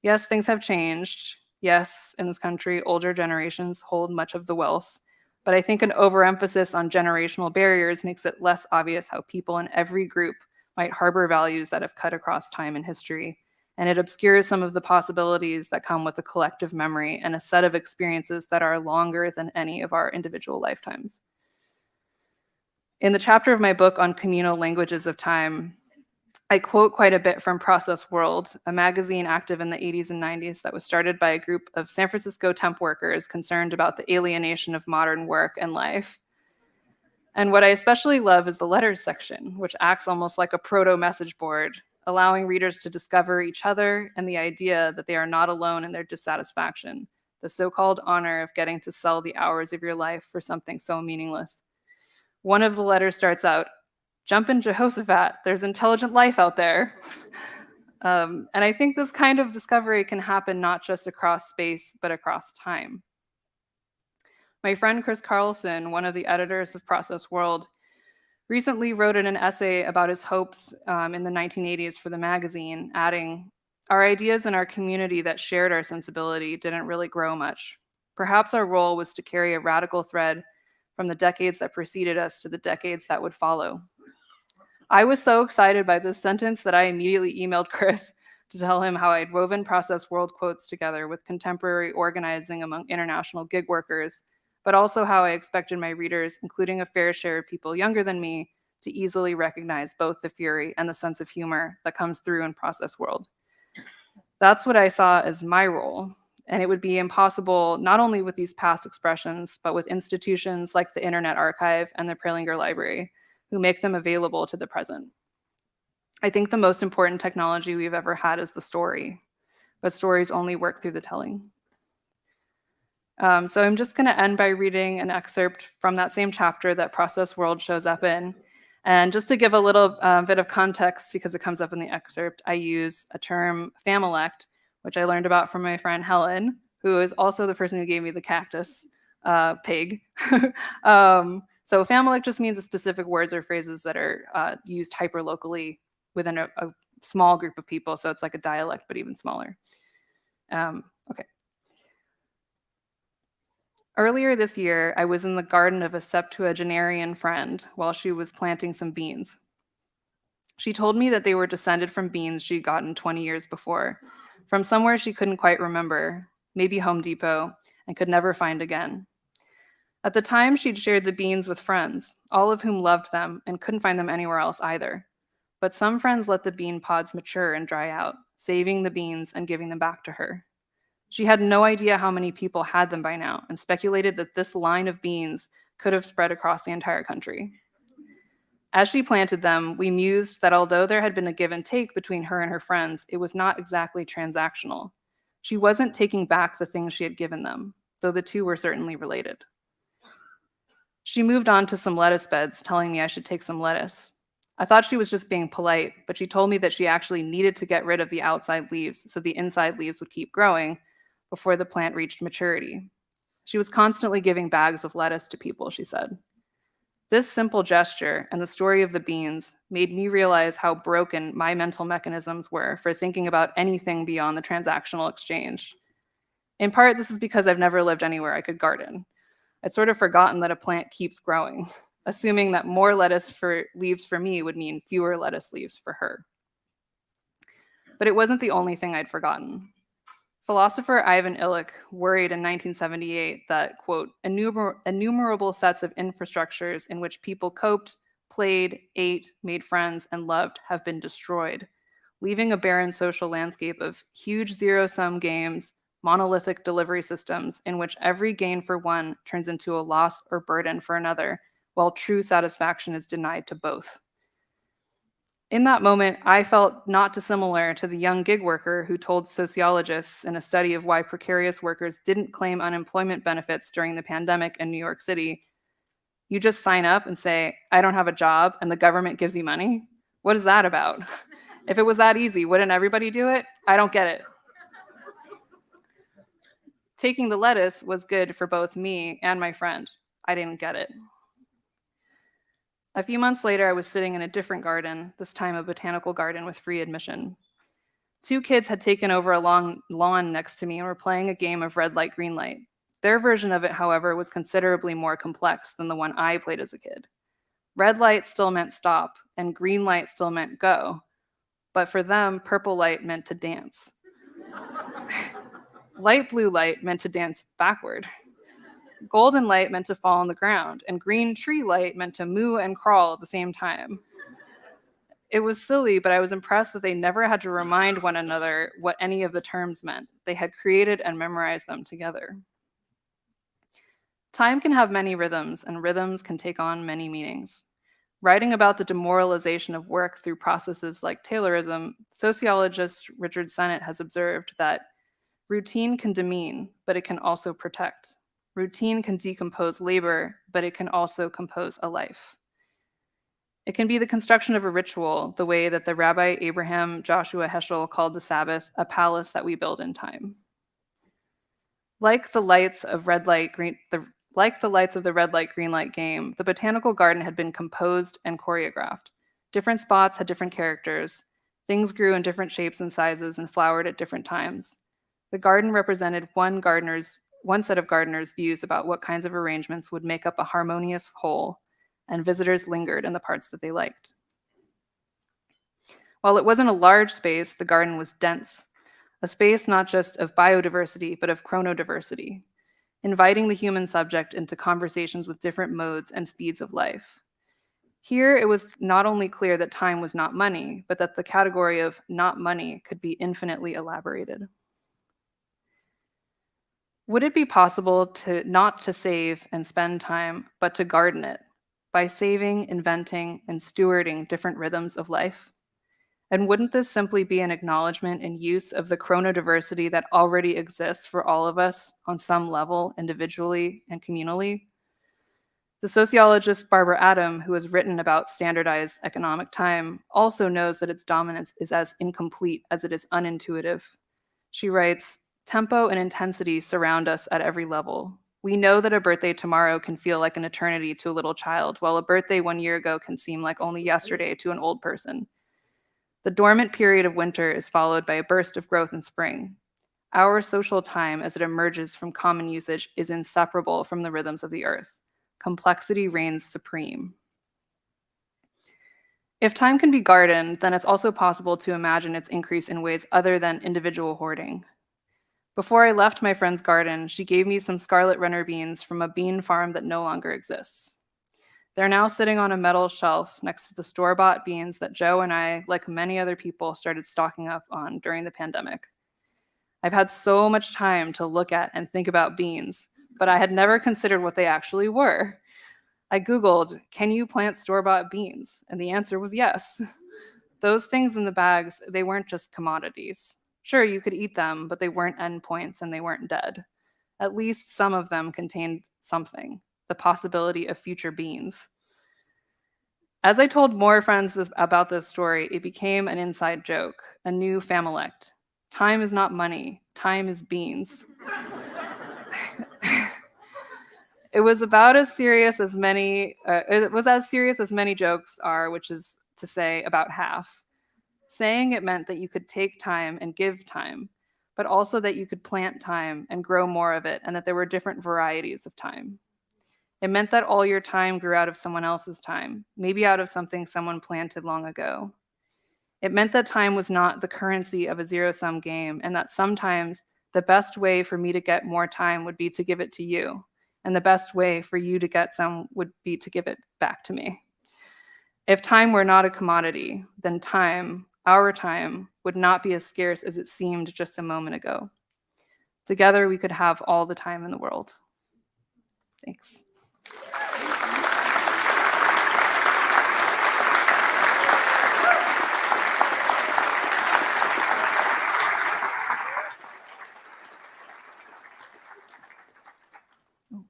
Yes, things have changed. Yes, in this country, older generations hold much of the wealth. But I think an overemphasis on generational barriers makes it less obvious how people in every group might harbor values that have cut across time and history. And it obscures some of the possibilities that come with a collective memory and a set of experiences that are longer than any of our individual lifetimes. In the chapter of my book on communal languages of time, I quote quite a bit from Process World, a magazine active in the 80s and 90s that was started by a group of San Francisco temp workers concerned about the alienation of modern work and life. And what I especially love is the letters section, which acts almost like a proto-message board, allowing readers to discover each other and the idea that they are not alone in their dissatisfaction, the so-called honor of getting to sell the hours of your life for something so meaningless. One of the letters starts out, "Jump in Jehoshaphat, there's intelligent life out there." And I think this kind of discovery can happen not just across space, but across time. My friend Chris Carlson, one of the editors of Process World, recently wrote in an essay about his hopes in the 1980s for the magazine, adding, "Our ideas in our community that shared our sensibility didn't really grow much. Perhaps our role was to carry a radical thread from the decades that preceded us to the decades that would follow." I was so excited by this sentence that I immediately emailed Chris to tell him how I'd woven Process World quotes together with contemporary organizing among international gig workers, but also how I expected my readers, including a fair share of people younger than me, to easily recognize both the fury and the sense of humor that comes through in Process World. That's what I saw as my role, and it would be impossible not only with these past expressions, but with institutions like the Internet Archive and the Prelinger Library, who make them available to the present. I think the most important technology we've ever had is the story, but stories only work through the telling. So I'm just going to end by reading an excerpt from that same chapter that Process World shows up in. And just to give a little bit of context, because it comes up in the excerpt, I use a term, familect, which I learned about from my friend Helen, who is also the person who gave me the cactus pig. So familect just means the specific words or phrases that are used hyperlocally within a small group of people. So it's like a dialect, but even smaller. Okay. Earlier this year, I was in the garden of a septuagenarian friend while she was planting some beans. She told me that they were descended from beans she'd gotten 20 years before, from somewhere she couldn't quite remember, maybe Home Depot, and could never find again. At the time, she'd shared the beans with friends, all of whom loved them and couldn't find them anywhere else either. But some friends let the bean pods mature and dry out, saving the beans and giving them back to her. She had no idea how many people had them by now and speculated that this line of beans could have spread across the entire country. As she planted them, we mused that although there had been a give and take between her and her friends, it was not exactly transactional. She wasn't taking back the things she had given them, though the two were certainly related. She moved on to some lettuce beds, telling me I should take some lettuce. I thought she was just being polite, but she told me that she actually needed to get rid of the outside leaves so the inside leaves would keep growing before the plant reached maturity. She was constantly giving bags of lettuce to people, she said. This simple gesture and the story of the beans made me realize how broken my mental mechanisms were for thinking about anything beyond the transactional exchange. In part, this is because I've never lived anywhere I could garden. I'd sort of forgotten that a plant keeps growing, assuming that more leaves for me would mean fewer lettuce leaves for her. But it wasn't the only thing I'd forgotten. Philosopher Ivan Illick worried in 1978 that, quote, innumerable sets of infrastructures in which people coped, played, ate, made friends, and loved have been destroyed, leaving a barren social landscape of huge zero-sum games, monolithic delivery systems in which every gain for one turns into a loss or burden for another, while true satisfaction is denied to both. In that moment, I felt not dissimilar to the young gig worker who told sociologists in a study of why precarious workers didn't claim unemployment benefits during the pandemic in New York City. You just sign up and say, I don't have a job, and the government gives you money? What is that about? If it was that easy, wouldn't everybody do it? I don't get it. Taking the lettuce was good for both me and my friend. I didn't get it. A few months later, I was sitting in a different garden, this time a botanical garden with free admission. Two kids had taken over a long lawn next to me and were playing a game of red light, green light. Their version of it, however, was considerably more complex than the one I played as a kid. Red light still meant stop, and green light still meant go. But for them, purple light meant to dance. Light blue light meant to dance backward. Golden light meant to fall on the ground, and green tree light meant to moo and crawl at the same time. It was silly, but I was impressed that they never had to remind one another what any of the terms meant. They had created and memorized them together. Time can have many rhythms, and rhythms can take on many meanings. Writing about the demoralization of work through processes like Taylorism, sociologist Richard Sennett has observed that routine can demean, but it can also protect. Routine can decompose labor, but it can also compose a life. It can be the construction of a ritual, the way that the Rabbi Abraham Joshua Heschel called the Sabbath a palace that we build in time. Like the lights of the red light green light game, the botanical garden had been composed and choreographed. Different spots had different characters. Things grew in different shapes and sizes and flowered at different times. The garden represented one set of gardeners' views about what kinds of arrangements would make up a harmonious whole, and visitors lingered in the parts that they liked. While it wasn't a large space, the garden was dense, a space not just of biodiversity, but of chrono diversity, inviting the human subject into conversations with different modes and speeds of life. Here, it was not only clear that time was not money, but that the category of not money could be infinitely elaborated. Would it be possible to not to save and spend time, but to garden it by saving, inventing, and stewarding different rhythms of life? And wouldn't this simply be an acknowledgement and use of the chronodiversity that already exists for all of us on some level, individually and communally? The sociologist Barbara Adam, who has written about standardized economic time, also knows that its dominance is as incomplete as it is unintuitive. She writes, "Tempo and intensity surround us at every level. We know that a birthday tomorrow can feel like an eternity to a little child, while a birthday 1 year ago can seem like only yesterday to an old person. The dormant period of winter is followed by a burst of growth in spring. Our social time, as it emerges from common usage, is inseparable from the rhythms of the earth. Complexity reigns supreme." If time can be gardened, then it's also possible to imagine its increase in ways other than individual hoarding. Before I left my friend's garden, she gave me some scarlet runner beans from a bean farm that no longer exists. They're now sitting on a metal shelf next to the store-bought beans that Joe and I, like many other people, started stocking up on during the pandemic. I've had so much time to look at and think about beans, but I had never considered what they actually were. I Googled, "Can you plant store-bought beans?" And the answer was yes. Those things in the bags, they weren't just commodities. Sure, you could eat them, but they weren't endpoints and they weren't dead. At least some of them contained something, the possibility of future beans. As I told more friends about this story, it became an inside joke, a new familect. Time is not money, time is beans. It was about as serious as many jokes are, which is to say about half. Saying it meant that you could take time and give time, but also that you could plant time and grow more of it, and that there were different varieties of time. It meant that all your time grew out of someone else's time, maybe out of something someone planted long ago. It meant that time was not the currency of a zero-sum game, and that sometimes the best way for me to get more time would be to give it to you, and the best way for you to get some would be to give it back to me. If time were not a commodity, then time, our time, would not be as scarce as it seemed just a moment ago. Together, we could have all the time in the world. Thanks.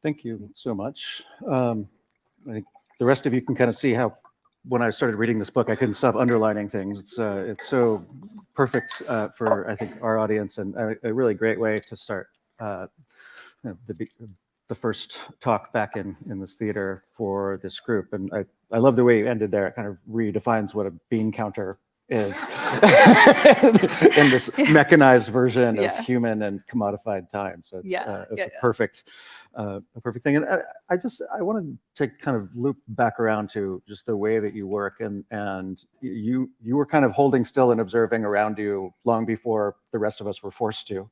Thank you so much. I think the rest of you can kind of see how when I started reading this book, I couldn't stop underlining things. It's so perfect for, I think, our audience, and a really great way to start the first talk back in this theater for this group. And I love the way you ended there. It kind of redefines what a bean counter is in this mechanized version of human and commodified time. So it's a perfect thing. And I wanted to kind of loop back around to just the way that you work, and you were kind of holding still and observing around you long before the rest of us were forced to.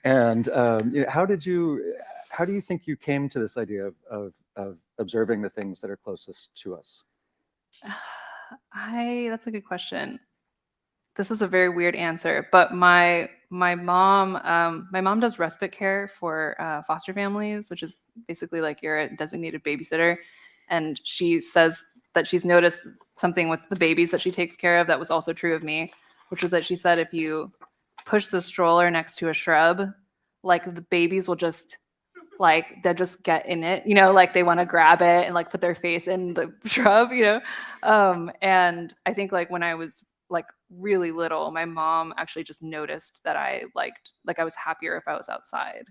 And how do you think you came to this idea of observing the things that are closest to us? That's a good question. This is a very weird answer, but my mom does respite care for foster families, which is basically like you're a designated babysitter, and she says that she's noticed something with the babies that she takes care of that was also true of me, which was that she said if you push the stroller next to a shrub, like the babies will just like they'll just get in it, like they want to grab it and like put their face in the shrub, and I think like when I was like really little, my mom actually just noticed that I was happier if I was outside,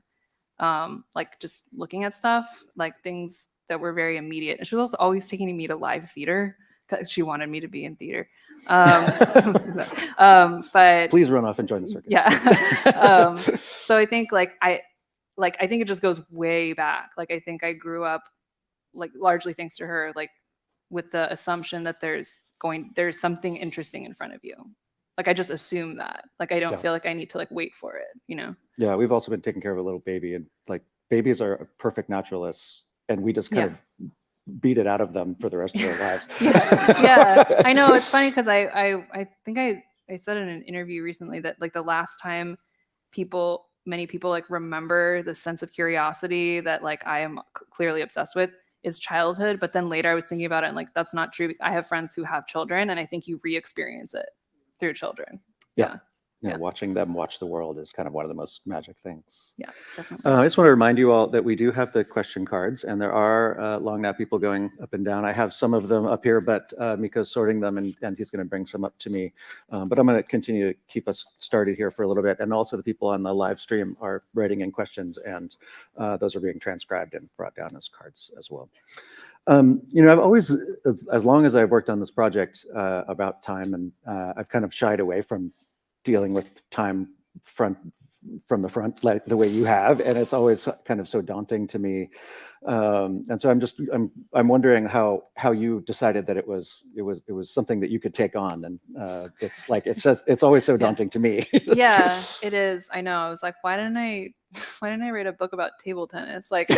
like just looking at stuff, like things that were very immediate. And she was also always taking me to live theater because she wanted me to be in theater. But Please run off and join the circus. Yeah. So I think I think it just goes way back. Like I think I grew up like largely thanks to her, like with the assumption that there's something interesting in front of you. Like I just assume that. Like I don't feel like I need to like wait for it, Yeah, we've also been taking care of a little baby, and like babies are perfect naturalists, and we just kind of beat it out of them for the rest of their lives. Yeah. I know, it's funny because I think I said in an interview recently that like the last time many people like remember the sense of curiosity that like I am clearly obsessed with is childhood. But then later I was thinking about it and like that's not true. I have friends who have children, and I think you re-experience it through children. Yeah, watching them watch the world is kind of one of the most magic things. Yeah, definitely. I just want to remind you all that we do have the question cards, and there are long nap people going up and down. I have some of them up here, but Miko's sorting them, and he's going to bring some up to me. But I'm going to continue to keep us started here for a little bit. And also the people on the live stream are writing in questions, and those are being transcribed and brought down as cards as well. I've always, as long as I've worked on this project about time, and I've kind of shied away from dealing with time from the front, like the way you have, and it's always kind of so daunting to me. And so I'm wondering how you decided that it was something that you could take on, and it's always so daunting to me. Yeah, it is. I know. I was like, why didn't I write a book about table tennis? But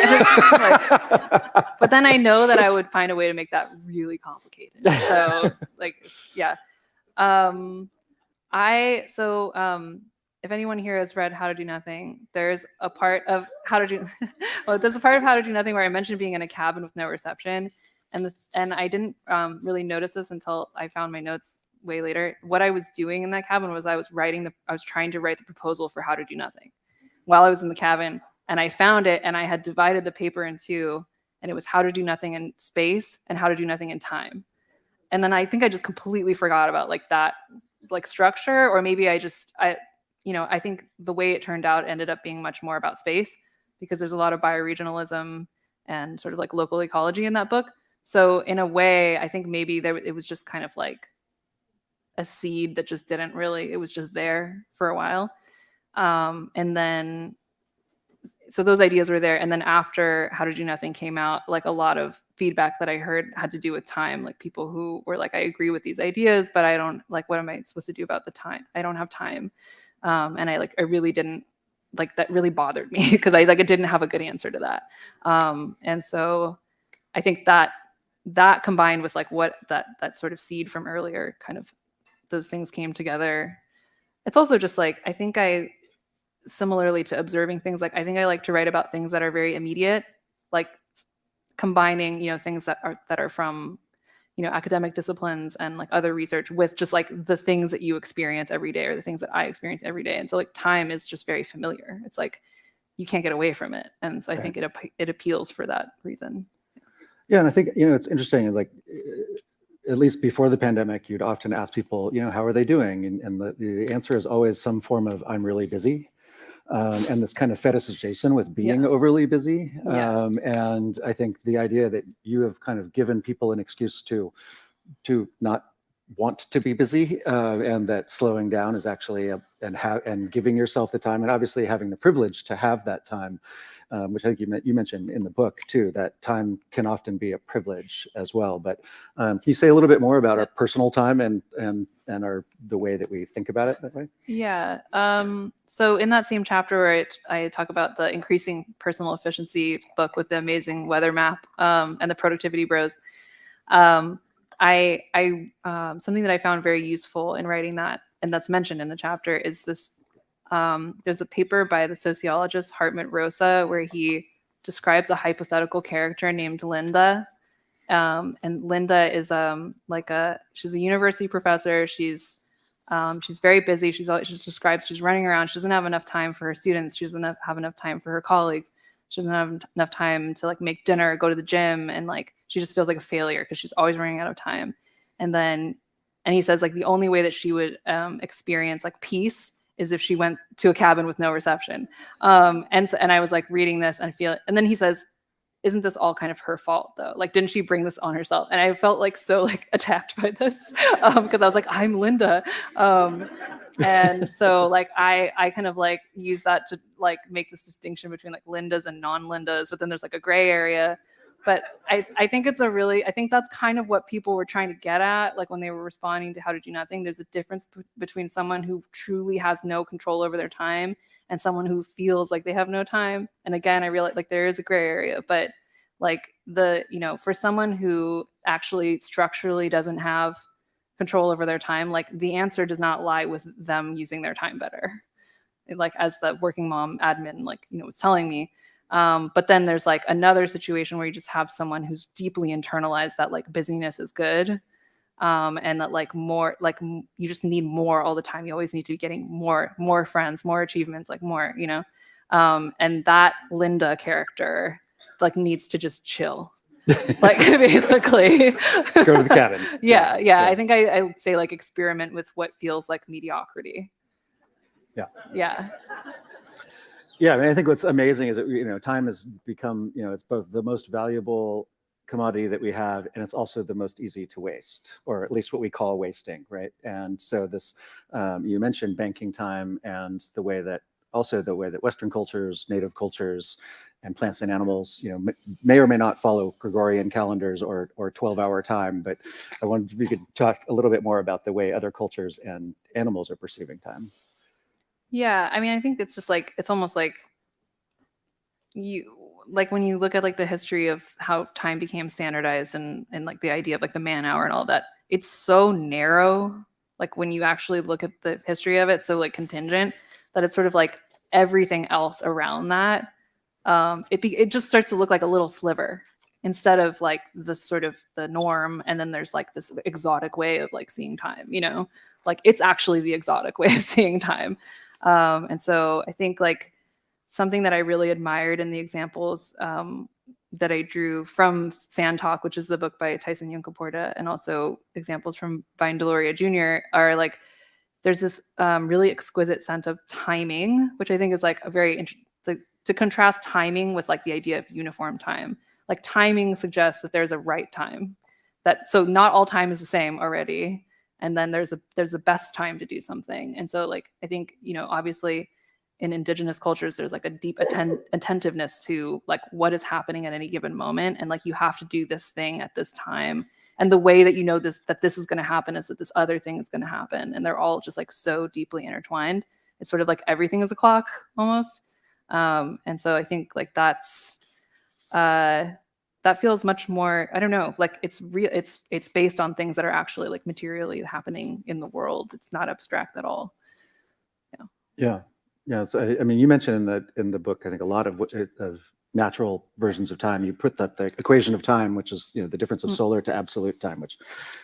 then I know that I would find a way to make that really complicated. So if anyone here has read How to Do Nothing, there's a part of How to Do Nothing where I mentioned being in a cabin with no reception, and I didn't really notice this until I found my notes way later. What I was doing in that cabin was I was trying to write the proposal for How to Do Nothing while I was in the cabin, and I found it, and I had divided the paper in two, and it was How to Do Nothing in space and How to Do Nothing in time. And then I think I just completely forgot about like that like structure, or maybe I think the way it turned out ended up being much more about space, because there's a lot of bioregionalism and sort of like local ecology in that book. So in a way, I think maybe it was just kind of like a seed that just it was just there for a while. And then, so those ideas were there. And then after How to Do Nothing came out, like a lot of feedback that I heard had to do with time. Like people who were like, I agree with these ideas, but I don't like, what am I supposed to do about the time? I don't have time. And I really didn't like, that really bothered me because I didn't have a good answer to that. And so I think that combined with like what that sort of seed from earlier, kind of those things came together. It's also just like, I think similarly to observing things, like I think I like to write about things that are very immediate, like combining, things that are from, academic disciplines and like other research with just like the things that you experience every day, or the things that I experience every day. And so like time is just very familiar. It's like you can't get away from it. And so I think it appeals for that reason. Yeah, and I think, it's interesting, like at least before the pandemic, you'd often ask people, how are they doing? And the answer is always some form of I'm really busy. And this kind of fetishization with being overly busy. And I think the idea that you have kind of given people an excuse to not want to be busy, and that slowing down is actually and giving yourself the time, and obviously having the privilege to have that time, which I think you mentioned in the book too, that time can often be a privilege as well. But can you say a little bit more about our personal time and the way that we think about it that way? Yeah. So in that same chapter where I talk about the Increasing Personal Efficiency book with the amazing weather map, and the productivity bros, something that I found very useful in writing that, and that's mentioned in the chapter, is this. There's a paper by the sociologist Hartman Rosa where he describes a hypothetical character named Linda. And Linda is she's a university professor. She's very busy. She describes she's running around. She doesn't have enough time for her students. She doesn't have enough time for her colleagues. She doesn't have enough time to like make dinner, go to the gym, and like she just feels like a failure because she's always running out of time. And he says like the only way that she would experience like peace is if she went to a cabin with no reception. And I was like reading this and and then he says, isn't this all kind of her fault though? Like, didn't she bring this on herself? And I felt like so like attacked by this because I was like, I'm Linda. And so like I kind of like use that to like make this distinction between like Lindas and non-Lindas, but then there's like a gray area. But I think I think that's kind of what people were trying to get at, like when they were responding to How Did You Not Think? There's a difference between someone who truly has no control over their time and someone who feels like they have no time. And again, I realize like there is a gray area, but like for someone who actually structurally doesn't have control over their time, like the answer does not lie with them using their time better. Like as the working mom admin, like, was telling me. But then there's like another situation where you just have someone who's deeply internalized that like busyness is good. And that like more, like you just need more all the time. You always need to be getting more friends, more achievements, like more, and that Linda character like needs to just chill. Like basically Go to the cabin. Yeah. I think I would say like experiment with what feels like mediocrity. Yeah. Yeah, I mean, I think what's amazing is that time has become it's both the most valuable commodity that we have, and it's also the most easy to waste, or at least what we call wasting, right? And so this, you mentioned banking time, and the way that Western cultures, native cultures, and plants and animals, may or may not follow Gregorian calendars or 12-hour time. But I wondered if we could talk a little bit more about the way other cultures and animals are perceiving time. Yeah, I mean, I think it's just like it's almost like when you look at like the history of how time became standardized and like the idea of like the man hour and all that, it's so narrow. Like when you actually look at the history of it, so like contingent, that it's sort of like everything else around that. It just starts to look like a little sliver instead of like the sort of the norm. And then there's like this exotic way of like seeing time, like it's actually the exotic way of seeing time. And so I think like something that I really admired in the examples that I drew from Sand Talk, which is the book by Tyson Yunkaporta, and also examples from Vine Deloria Jr. are like, there's this really exquisite sense of timing, which I think is like a very interesting, to contrast timing with like the idea of uniform time. Like timing suggests that there's a right time, so not all time is the same already. And then there's the best time to do something. And so like, I think, obviously in indigenous cultures, there's like a deep attentiveness to like what is happening at any given moment. And like, you have to do this thing at this time. And the way that that this is going to happen is that this other thing is going to happen. And they're all just like so deeply intertwined. It's sort of like everything is a clock almost. And so I think like that's, that feels much more, I don't know, like it's real, it's based on things that are actually like materially happening in the world. It's not abstract at all. Yeah. So I mean, you mentioned in the book, I think a lot of natural versions of time. You put that the equation of time, which is the difference of solar to absolute time, which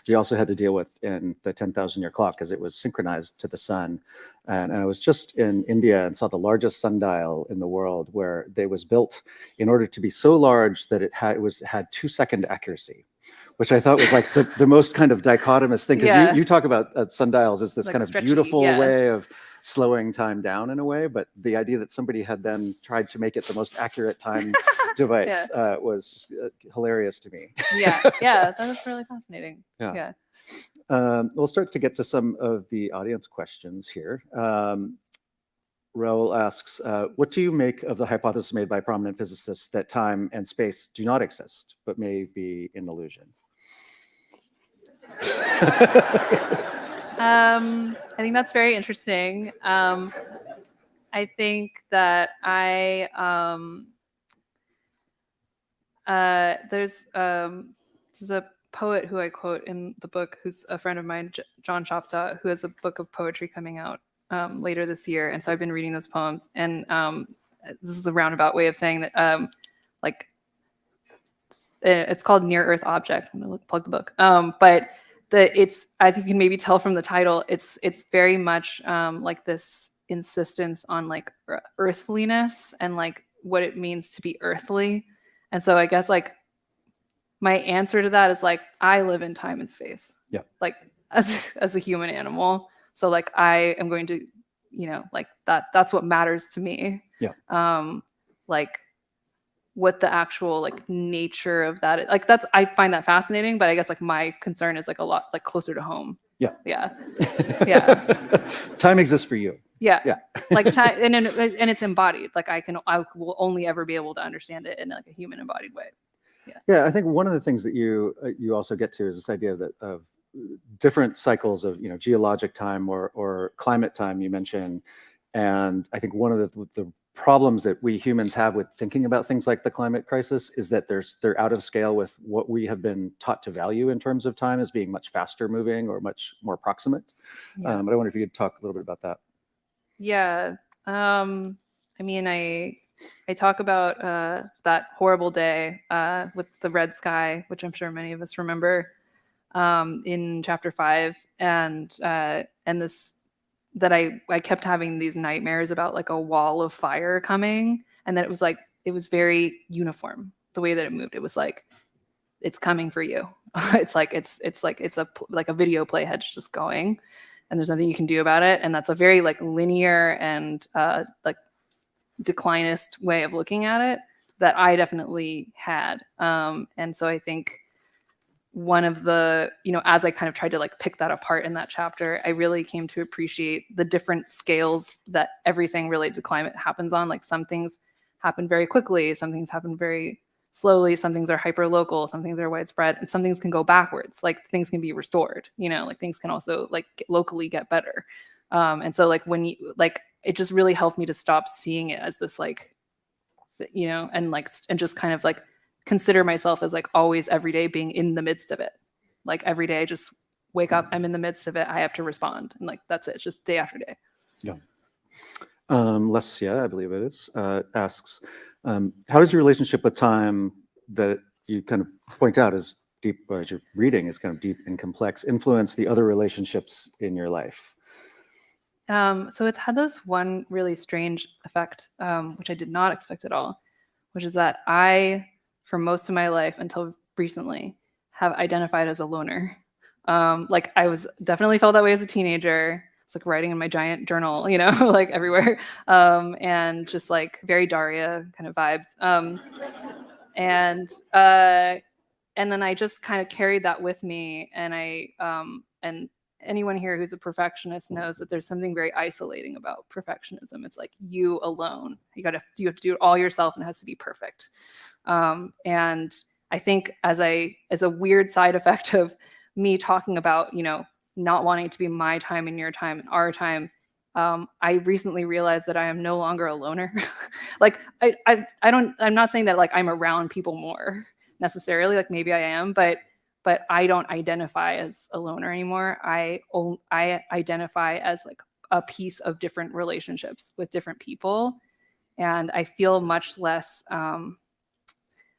we also had to deal with in the 10,000-year clock because it was synchronized to the sun. And I was just in India and saw the largest sundial in the world, where they was built in order to be so large that it had 2-second accuracy, which I thought was like the most kind of dichotomous thing. Because you talk about sundials as this like kind of stretchy, beautiful way of slowing time down in a way, but the idea that somebody had then tried to make it the most accurate time device was just hilarious to me. Yeah, that's really fascinating. Yeah. We'll start to get to some of the audience questions here. Raul asks, what do you make of the hypothesis made by prominent physicists that time and space do not exist, but may be an illusion? I think that's very interesting. I think that there's a poet who I quote in the book, who's a friend of mine, John Choptaw, who has a book of poetry coming out later this year. And so I've been reading those poems. And this is a roundabout way of saying that, like, it's called Near Earth Object. I'm going to plug the book. But it's, as you can maybe tell from the title, it's very much like this insistence on like earthliness and like what it means to be earthly. And so I guess like my answer to that is like, I live in time and space. Yeah. Like as a human animal. So like I am going to, like that's what matters to me. Yeah. Like what the actual like nature of that is. Like I find that fascinating, but I guess like my concern is like a lot like closer to home. Yeah. Yeah. Yeah. Time exists for you. Yeah. Yeah. Like time, and it's embodied. Like I will only ever be able to understand it in like a human embodied way. Yeah, I think one of the things that you also get to is this idea of different cycles of geologic time or climate time you mentioned, and I think one of the problems that we humans have with thinking about things like the climate crisis is that they're out of scale with what we have been taught to value in terms of time as being much faster moving or much more proximate. Yeah. But I wonder if you could talk a little bit about that. Yeah. I mean, I talk about that horrible day with the red sky, which I'm sure many of us remember, in chapter 5, and this that I kept having these nightmares about like a wall of fire coming, and that it was very uniform the way that it moved. It was like it's coming for you. It's like it's a video playhead just going, and there's nothing you can do about it. And that's a very like linear and like declinist way of looking at it that I definitely had. And so I think one of the, as I kind of tried to like pick that apart in that chapter, I really came to appreciate the different scales that everything related to climate happens on. Like some things happen very quickly, some things happen very slowly, some things are hyper local, some things are widespread, and some things can go backwards. Like things can be restored, like things can also like locally get better. And so like when you like, it just really helped me to stop seeing it as this like, and just kind of like consider myself as like always every day being in the midst of it. Like every day I just wake up, I'm in the midst of it, I have to respond. And like, that's it. It's just day after day. Yeah. Lesia, I believe it is, asks, how does your relationship with time that you kind of point out as deep, or as you're reading is kind of deep and complex, influence the other relationships in your life? So it's had this one really strange effect, which I did not expect at all, which is that I, for most of my life until recently, have identified as a loner. Like I was definitely felt that way as a teenager. It's like writing in my giant journal, like everywhere, and just like very Daria kind of vibes. And then I just kind of carried that with me, and and anyone here who's a perfectionist knows that there's something very isolating about perfectionism. It's like you alone. You have to do it all yourself, and it has to be perfect. And I think as a weird side effect of me talking about, not wanting it to be my time and your time and our time, I recently realized that I am no longer a loner. Like I'm not saying that like I'm around people more necessarily, like maybe I am, but I don't identify as a loner anymore. I identify as like a piece of different relationships with different people. And I feel much less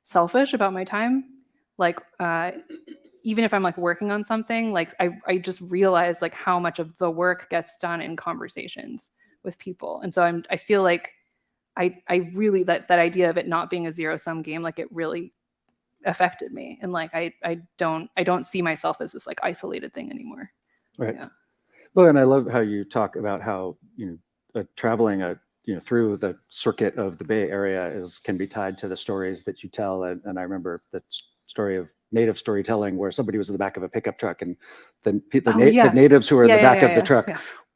selfish about my time. Like even if I'm like working on something, like I just realized like how much of the work gets done in conversations with people. And so I feel like I really, that idea of it not being a zero-sum game, like it really affected me. And like I don't see myself as this like isolated thing anymore. Right. Yeah. Well, and I love how you talk about how traveling through the circuit of the Bay Area can be tied to the stories that you tell. And I remember that story of native storytelling where somebody was in the back of a pickup truck, and then the natives who were in the back of the truck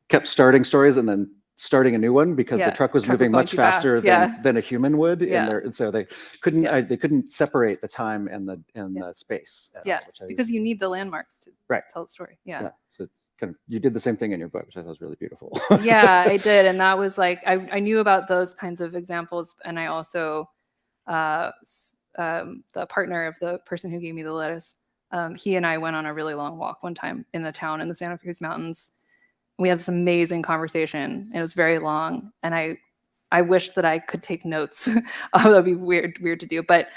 kept starting stories and then starting a new one because the truck was moving much faster than a human would in there, and so they couldn't separate the time and the space at all, because you need the landmarks to tell the story. So it's kind of, you did the same thing in your book, which I thought was really beautiful. Yeah, I did. And that was like I knew about those kinds of examples, and I also the partner of the person who gave me the lettuce He and I went on a really long walk one time in the town in the Santa Cruz Mountains. We had this amazing conversation. It was very long, and I wished that I could take notes. That'd be weird to do, but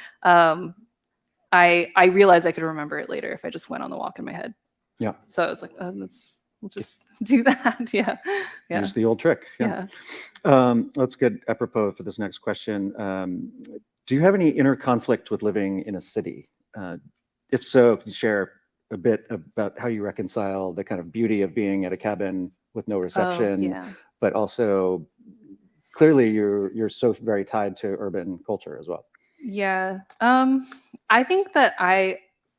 I realized I could remember it later if I just went on the walk in my head. Yeah. So I was like, we'll just do that. Yeah. Use the old trick. Yeah. Let's get apropos for this next question. Do you have any inner conflict with living in a city? If so, can you share a bit about how you reconcile the kind of beauty of being at a cabin with no reception, but also clearly you're so very tied to urban culture as well. Yeah. I think that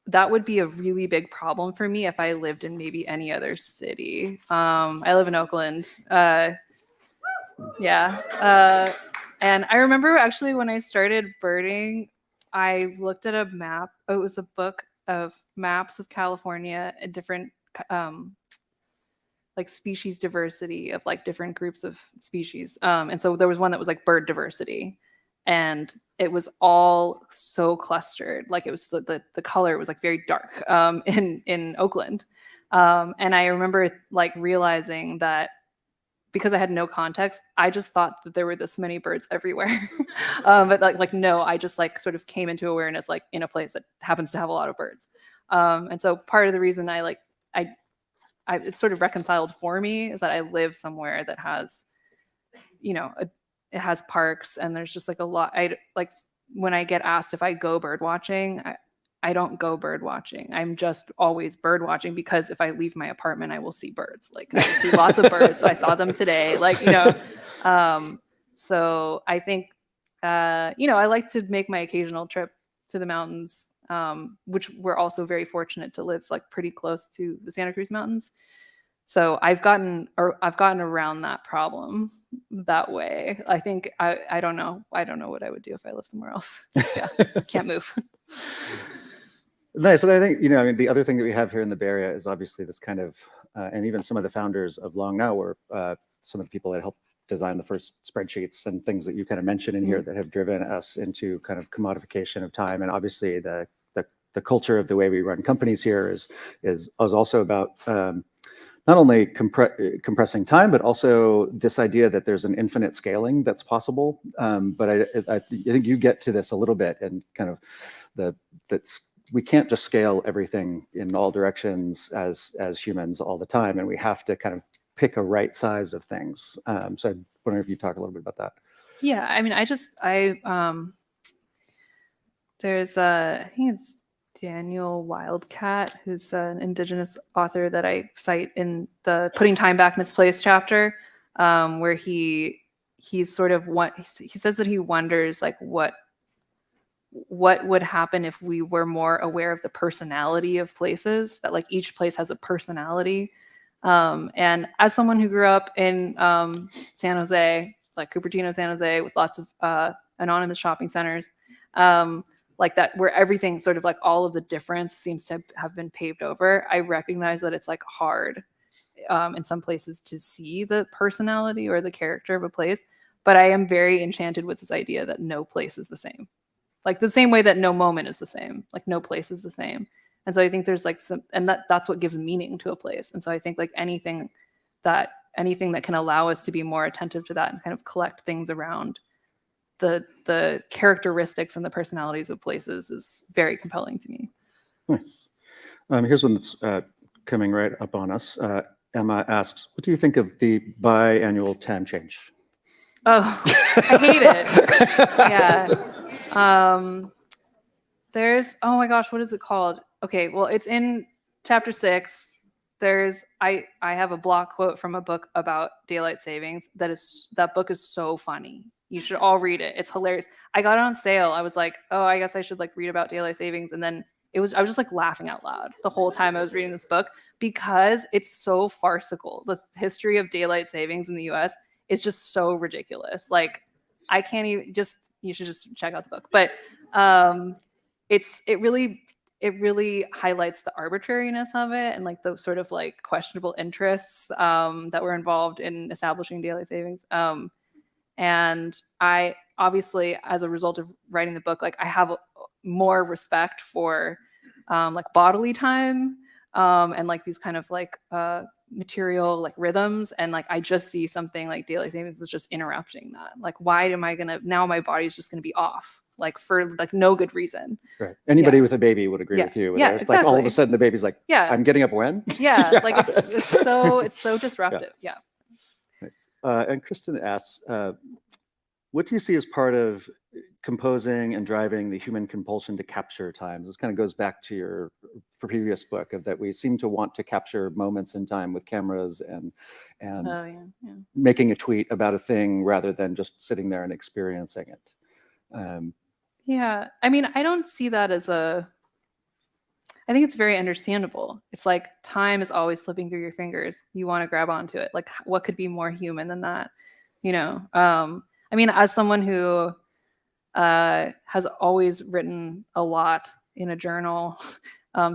that would be a really big problem for me if I lived in maybe any other city. I live in Oakland. And I remember actually when I started birding, I looked at a map. It was a book of maps of California and different like species diversity of like different groups of species. And so there was one that was like bird diversity, and it was all so clustered. Like it was the color was like very dark in Oakland. And I remember like realizing that because I had no context, I just thought that there were this many birds everywhere. But like no, I just like sort of came into awareness like in a place that happens to have a lot of birds. And so part of the reason it's sort of reconciled for me is that I live somewhere that has, it has parks, and there's just like a lot. I like when I get asked if I go bird watching, I don't go bird watching. I'm just always bird watching because if I leave my apartment, I will see birds. Like I will see lots of birds. I saw them today. Like, so I think, I like to make my occasional trip to the mountains, which we're also very fortunate to live like pretty close to the Santa Cruz Mountains. So I've gotten around that problem that way. I think I don't know. I don't know what I would do if I lived somewhere else. Yeah, can't move. Nice. And I think, the other thing that we have here in the Bay Area is obviously this kind of, and even some of the founders of Long Now were some of the people that helped design the first spreadsheets and things that you kind of mentioned in here that have driven us into kind of commodification of time. And obviously the culture of the way we run companies here is also about not only compressing time, but also this idea that there's an infinite scaling that's possible. But I think you get to this a little bit, and kind of we can't just scale everything in all directions as humans all the time, and we have to kind of pick a right size of things. So I wonder if you talk a little bit about that. Yeah, I mean, there's I think it's Daniel Wildcat, who's an Indigenous author that I cite in the Putting Time Back in Its Place chapter, where he says that he wonders like what would happen if we were more aware of the personality of places, that like each place has a personality. And as someone who grew up in San Jose, like Cupertino, San Jose, with lots of anonymous shopping centers, like that, where everything sort of like all of the difference seems to have been paved over, I recognize that it's like hard in some places to see the personality or the character of a place. But I am very enchanted with this idea that no place is the same. Like the same way that no moment is the same, like no place is the same. And so I think there's like that's what gives meaning to a place. And so I think like anything that can allow us to be more attentive to that and kind of collect things around the characteristics and the personalities of places is very compelling to me. Nice. Here's one that's coming right up on us. Emma asks, what do you think of the biannual time change? Oh, I hate it. Yeah. Oh my gosh, what is it called? Okay, well, it's in chapter 6. I have a block quote from a book about daylight savings. That book is so funny. You should all read it. It's hilarious. I got it on sale. I was like, oh, I guess I should like read about daylight savings. And then I was just like laughing out loud the whole time I was reading this book because it's so farcical. The history of daylight savings in the US is just so ridiculous. Like I can't even you should just check out the book. But it really highlights the arbitrariness of it and like those sort of like questionable interests that were involved in establishing daylight savings. And I obviously, as a result of writing the book, like I have more respect for like bodily time, and like these kind of like material like rhythms, and like I just see something like daylight savings is just interrupting that. Like, why am I gonna now my body's just gonna be off, like for like no good reason. Right. Anybody with a baby would agree with you. Yeah, It's exactly. like all of a sudden the baby's like, yeah, I'm getting up when? yeah, like it's so disruptive. Yeah. Nice. And Kristen asks, what do you see as part of composing and driving the human compulsion to capture time? This kind of goes back to your previous book of that we seem to want to capture moments in time with cameras and making a tweet about a thing rather than just sitting there and experiencing it. Yeah, I mean, I don't see that as I think it's very understandable. It's like time is always slipping through your fingers. You want to grab onto it. Like, what could be more human than that? You know, I mean, as someone who has always written a lot in a journal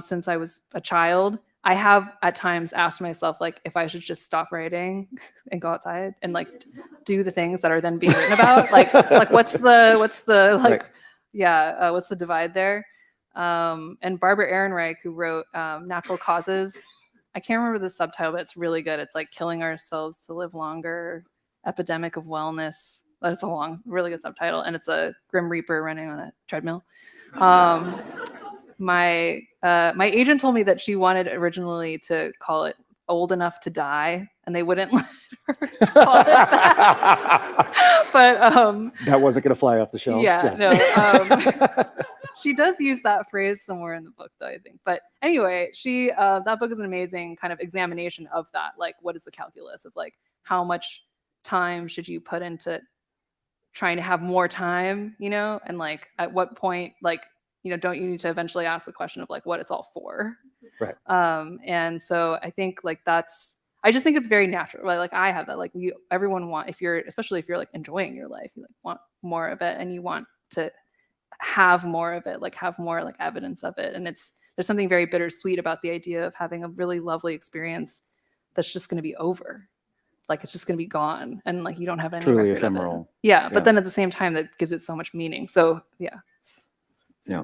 since I was a child, I have at times asked myself, like, if I should just stop writing and go outside and like do the things that are then being written about. like what's the like, right. What's the divide there? And Barbara Ehrenreich, who wrote Natural Causes, I can't remember the subtitle, but it's really good. It's like Killing Ourselves to Live Longer, Epidemic of Wellness. That's a long, really good subtitle, and it's a Grim Reaper running on a treadmill. My agent told me that she wanted originally to call it Old Enough to Die, and they wouldn't let her call it that. But that wasn't going to fly off the shelves. No. She does use that phrase somewhere in the book, though, I think. But anyway, that book is an amazing kind of examination of that. Like, what is the calculus of like how much time should you put into trying to have more time, you know? And like, at what point, like, you know, don't you need to eventually ask the question of like what it's all for? Right. And so I think like I just think it's very natural. Like I have that. Like everyone especially if you're like enjoying your life, you like want more of it, and you want to have more of it, like have more like evidence of it. And there's something very bittersweet about the idea of having a really lovely experience that's just going to be over. Like it's just going to be gone, and like you don't have any truly record ephemeral. of it. Yeah, but then at the same time, that gives it so much meaning. So yeah. Yeah.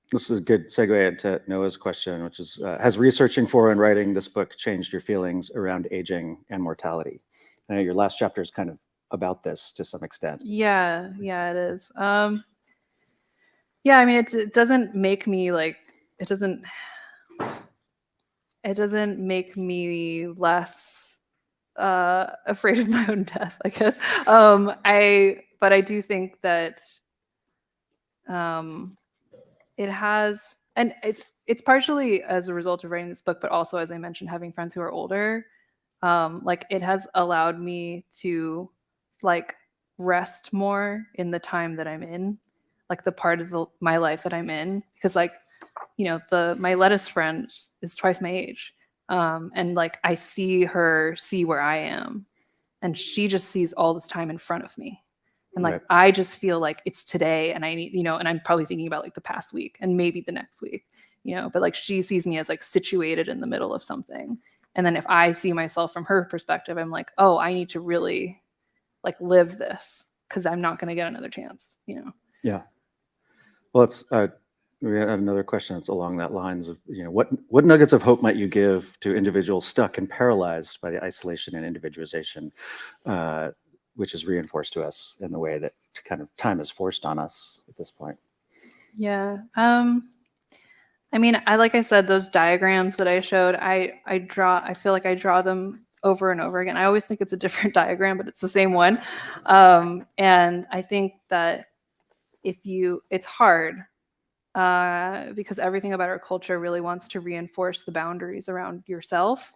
This is a good segue into Noah's question, which is, has researching for and writing this book changed your feelings around aging and mortality? I know your last chapter is kind of about this to some extent. Yeah, it is. Yeah, I mean, it doesn't make me like, it doesn't make me less afraid of my own death, I guess. But I do think that it has, and it's partially as a result of writing this book, but also, as I mentioned, having friends who are older, like it has allowed me to like rest more in the time that I'm in, like the part of my life that I'm in, because like, you know, my lettuce friend is twice my age, and like I see her see where I am, and she just sees all this time in front of me. And like, I just feel like it's today, and I need, you know, and I'm probably thinking about like the past week and maybe the next week, you know, but like she sees me as like situated in the middle of something. And then if I see myself from her perspective, I'm like, oh, I need to really like live this because I'm not going to get another chance, you know? Yeah. Well, it's, we have another question that's along that lines of, you know, what nuggets of hope might you give to individuals stuck and paralyzed by the isolation and individualization, which is reinforced to us in the way that kind of time is forced on us at this point? Yeah. I mean, like I said, those diagrams that I showed, I feel like I draw them over and over again. I always think it's a different diagram, but it's the same one. And I think that it's hard because everything about our culture really wants to reinforce the boundaries around yourself.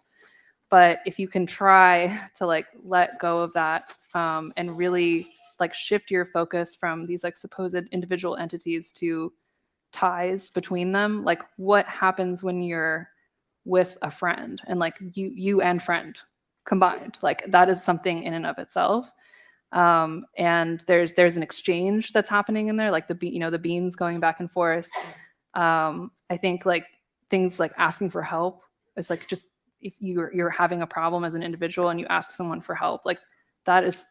But if you can try to like let go of that and really like shift your focus from these like supposed individual entities to ties between them, like what happens when you're with a friend and like you and friend combined, like that is something in and of itself. And there's an exchange that's happening in there, like the beans going back and forth. I think like things like asking for help is like, just if you're having a problem as an individual and you ask someone for help, like that is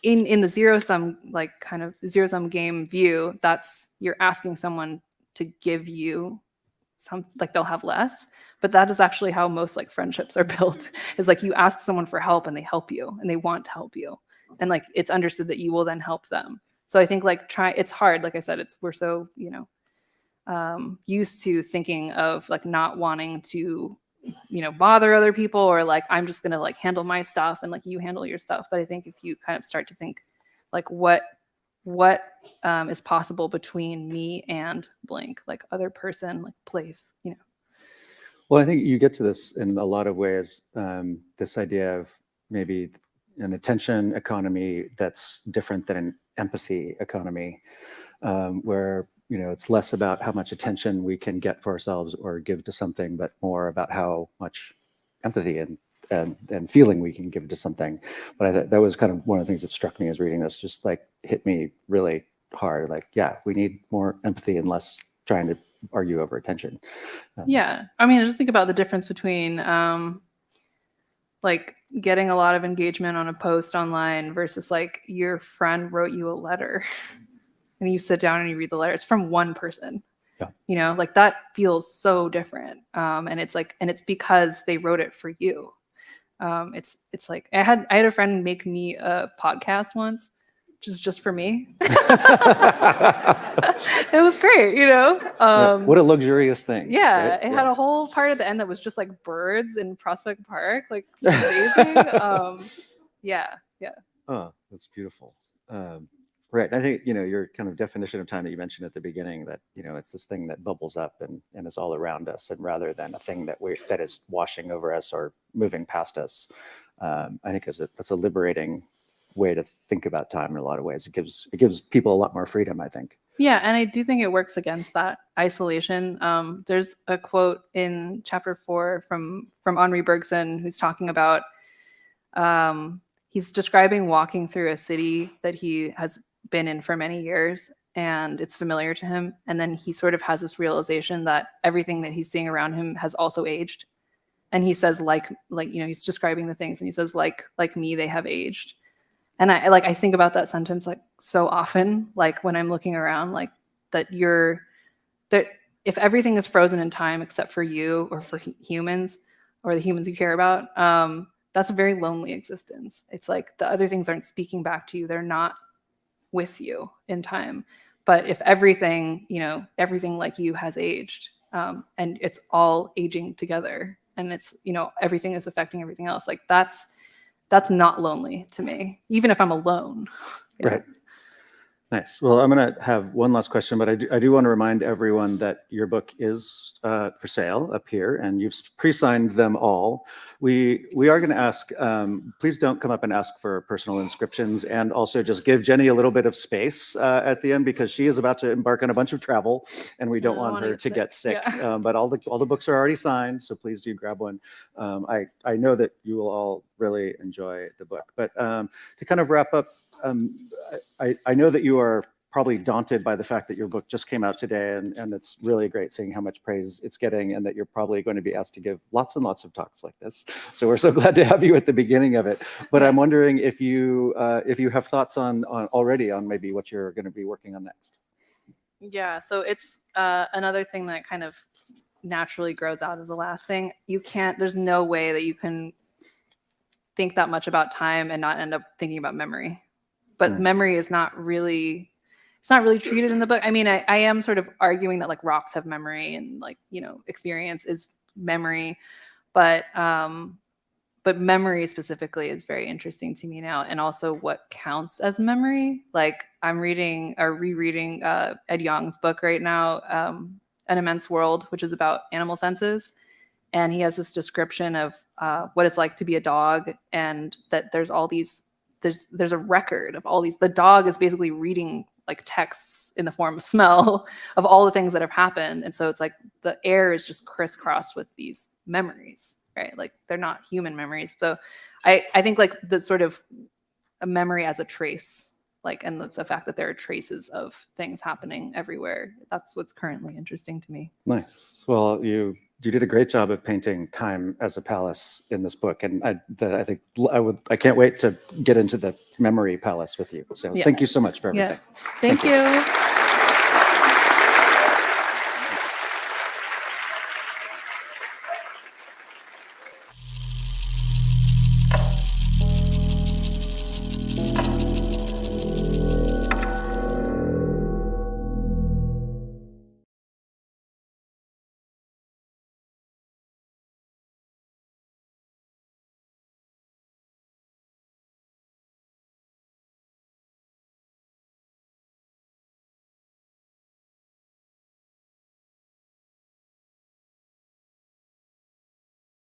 in the zero sum, like kind of zero sum game view, that's you're asking someone to give you some, like they'll have less. But that is actually how most like friendships are built, is like you ask someone for help and they help you and they want to help you. And like it's understood that you will then help them. So I think like it's hard. Like I said, we're so, used to thinking of like not wanting to, bother other people, or like, I'm just going to like handle my stuff and like you handle your stuff. But I think if you kind of start to think like what is possible between me and blank, like other person, like place, Well, I think you get to this in a lot of ways, this idea of maybe an attention economy that's different than an empathy economy, where it's less about how much attention we can get for ourselves or give to something, but more about how much empathy and feeling we can give to something. But I thought that was kind of one of the things that struck me as reading this, just like hit me really hard. Like, yeah, we need more empathy and less trying to argue over attention. Yeah. I mean, just think about the difference between like getting a lot of engagement on a post online versus like your friend wrote you a letter and you sit down and you read the letter. It's from one person. Yeah. Like that feels so different. And it's because they wrote it for you. It's like I had a friend make me a podcast once, just for me. It was great, What a luxurious thing. Yeah, right? it had a whole part at the end that was just like birds in Prospect Park, like amazing. Yeah. Oh, that's beautiful. Right. I think, your kind of definition of time that you mentioned at the beginning, that, it's this thing that bubbles up and is all around us, and rather than a thing that is washing over us or moving past us. I think that's a liberating way to think about time in a lot of ways. It gives people a lot more freedom, I think. Yeah, and I do think it works against that isolation. There's a quote in chapter 4 from Henri Bergson, who's talking about he's describing walking through a city that he has been in for many years, and it's familiar to him. And then he sort of has this realization that everything that he's seeing around him has also aged. And he says, like he's describing the things, and he says, like me, they have aged. And I think about that sentence like so often, like when I'm looking around, like that if everything is frozen in time except for you or for humans or the humans you care about, that's a very lonely existence. It's like the other things aren't speaking back to you. They're not with you in time. But if everything like you has aged, and it's all aging together, and it's, everything is affecting everything else, like that's not lonely to me, even if I'm alone. Right. Nice. Well, I'm going to have one last question, but I do want to remind everyone that your book is for sale up here, and you've pre-signed them all. We are going to ask, please don't come up and ask for personal inscriptions, and also just give Jenny a little bit of space at the end, because she is about to embark on a bunch of travel, and we don't want her to get sick. Yeah. But all the books are already signed, so please do grab one. I know that you will all really enjoy the book. But to kind of wrap up, I know that you are probably daunted by the fact that your book just came out today, and it's really great seeing how much praise it's getting, and that you're probably going to be asked to give lots and lots of talks like this. So we're so glad to have you at the beginning of it. But I'm wondering if you have thoughts on maybe what you're going to be working on next. Yeah, so it's another thing that kind of naturally grows out of the last thing. There's no way that you can think that much about time and not end up thinking about memory. But memory is not really treated in the book. I mean, I am sort of arguing that like rocks have memory, and like, experience is memory, but memory specifically is very interesting to me now. And also what counts as memory. Like I'm rereading Ed Yong's book right now, An Immense World, which is about animal senses. And he has this description of what it's like to be a dog, and that there's a record of all these. The dog is basically reading like texts in the form of smell of all the things that have happened. And so it's like the air is just crisscrossed with these memories, right? Like they're not human memories. So I think like the sort of a memory as a trace, like, and the fact that there are traces of things happening everywhere. That's what's currently interesting to me. Nice. Well, you did a great job of painting time as a palace in this book, and I can't wait to get into the memory palace with you. So Thank you so much for everything. Yeah. Thank you.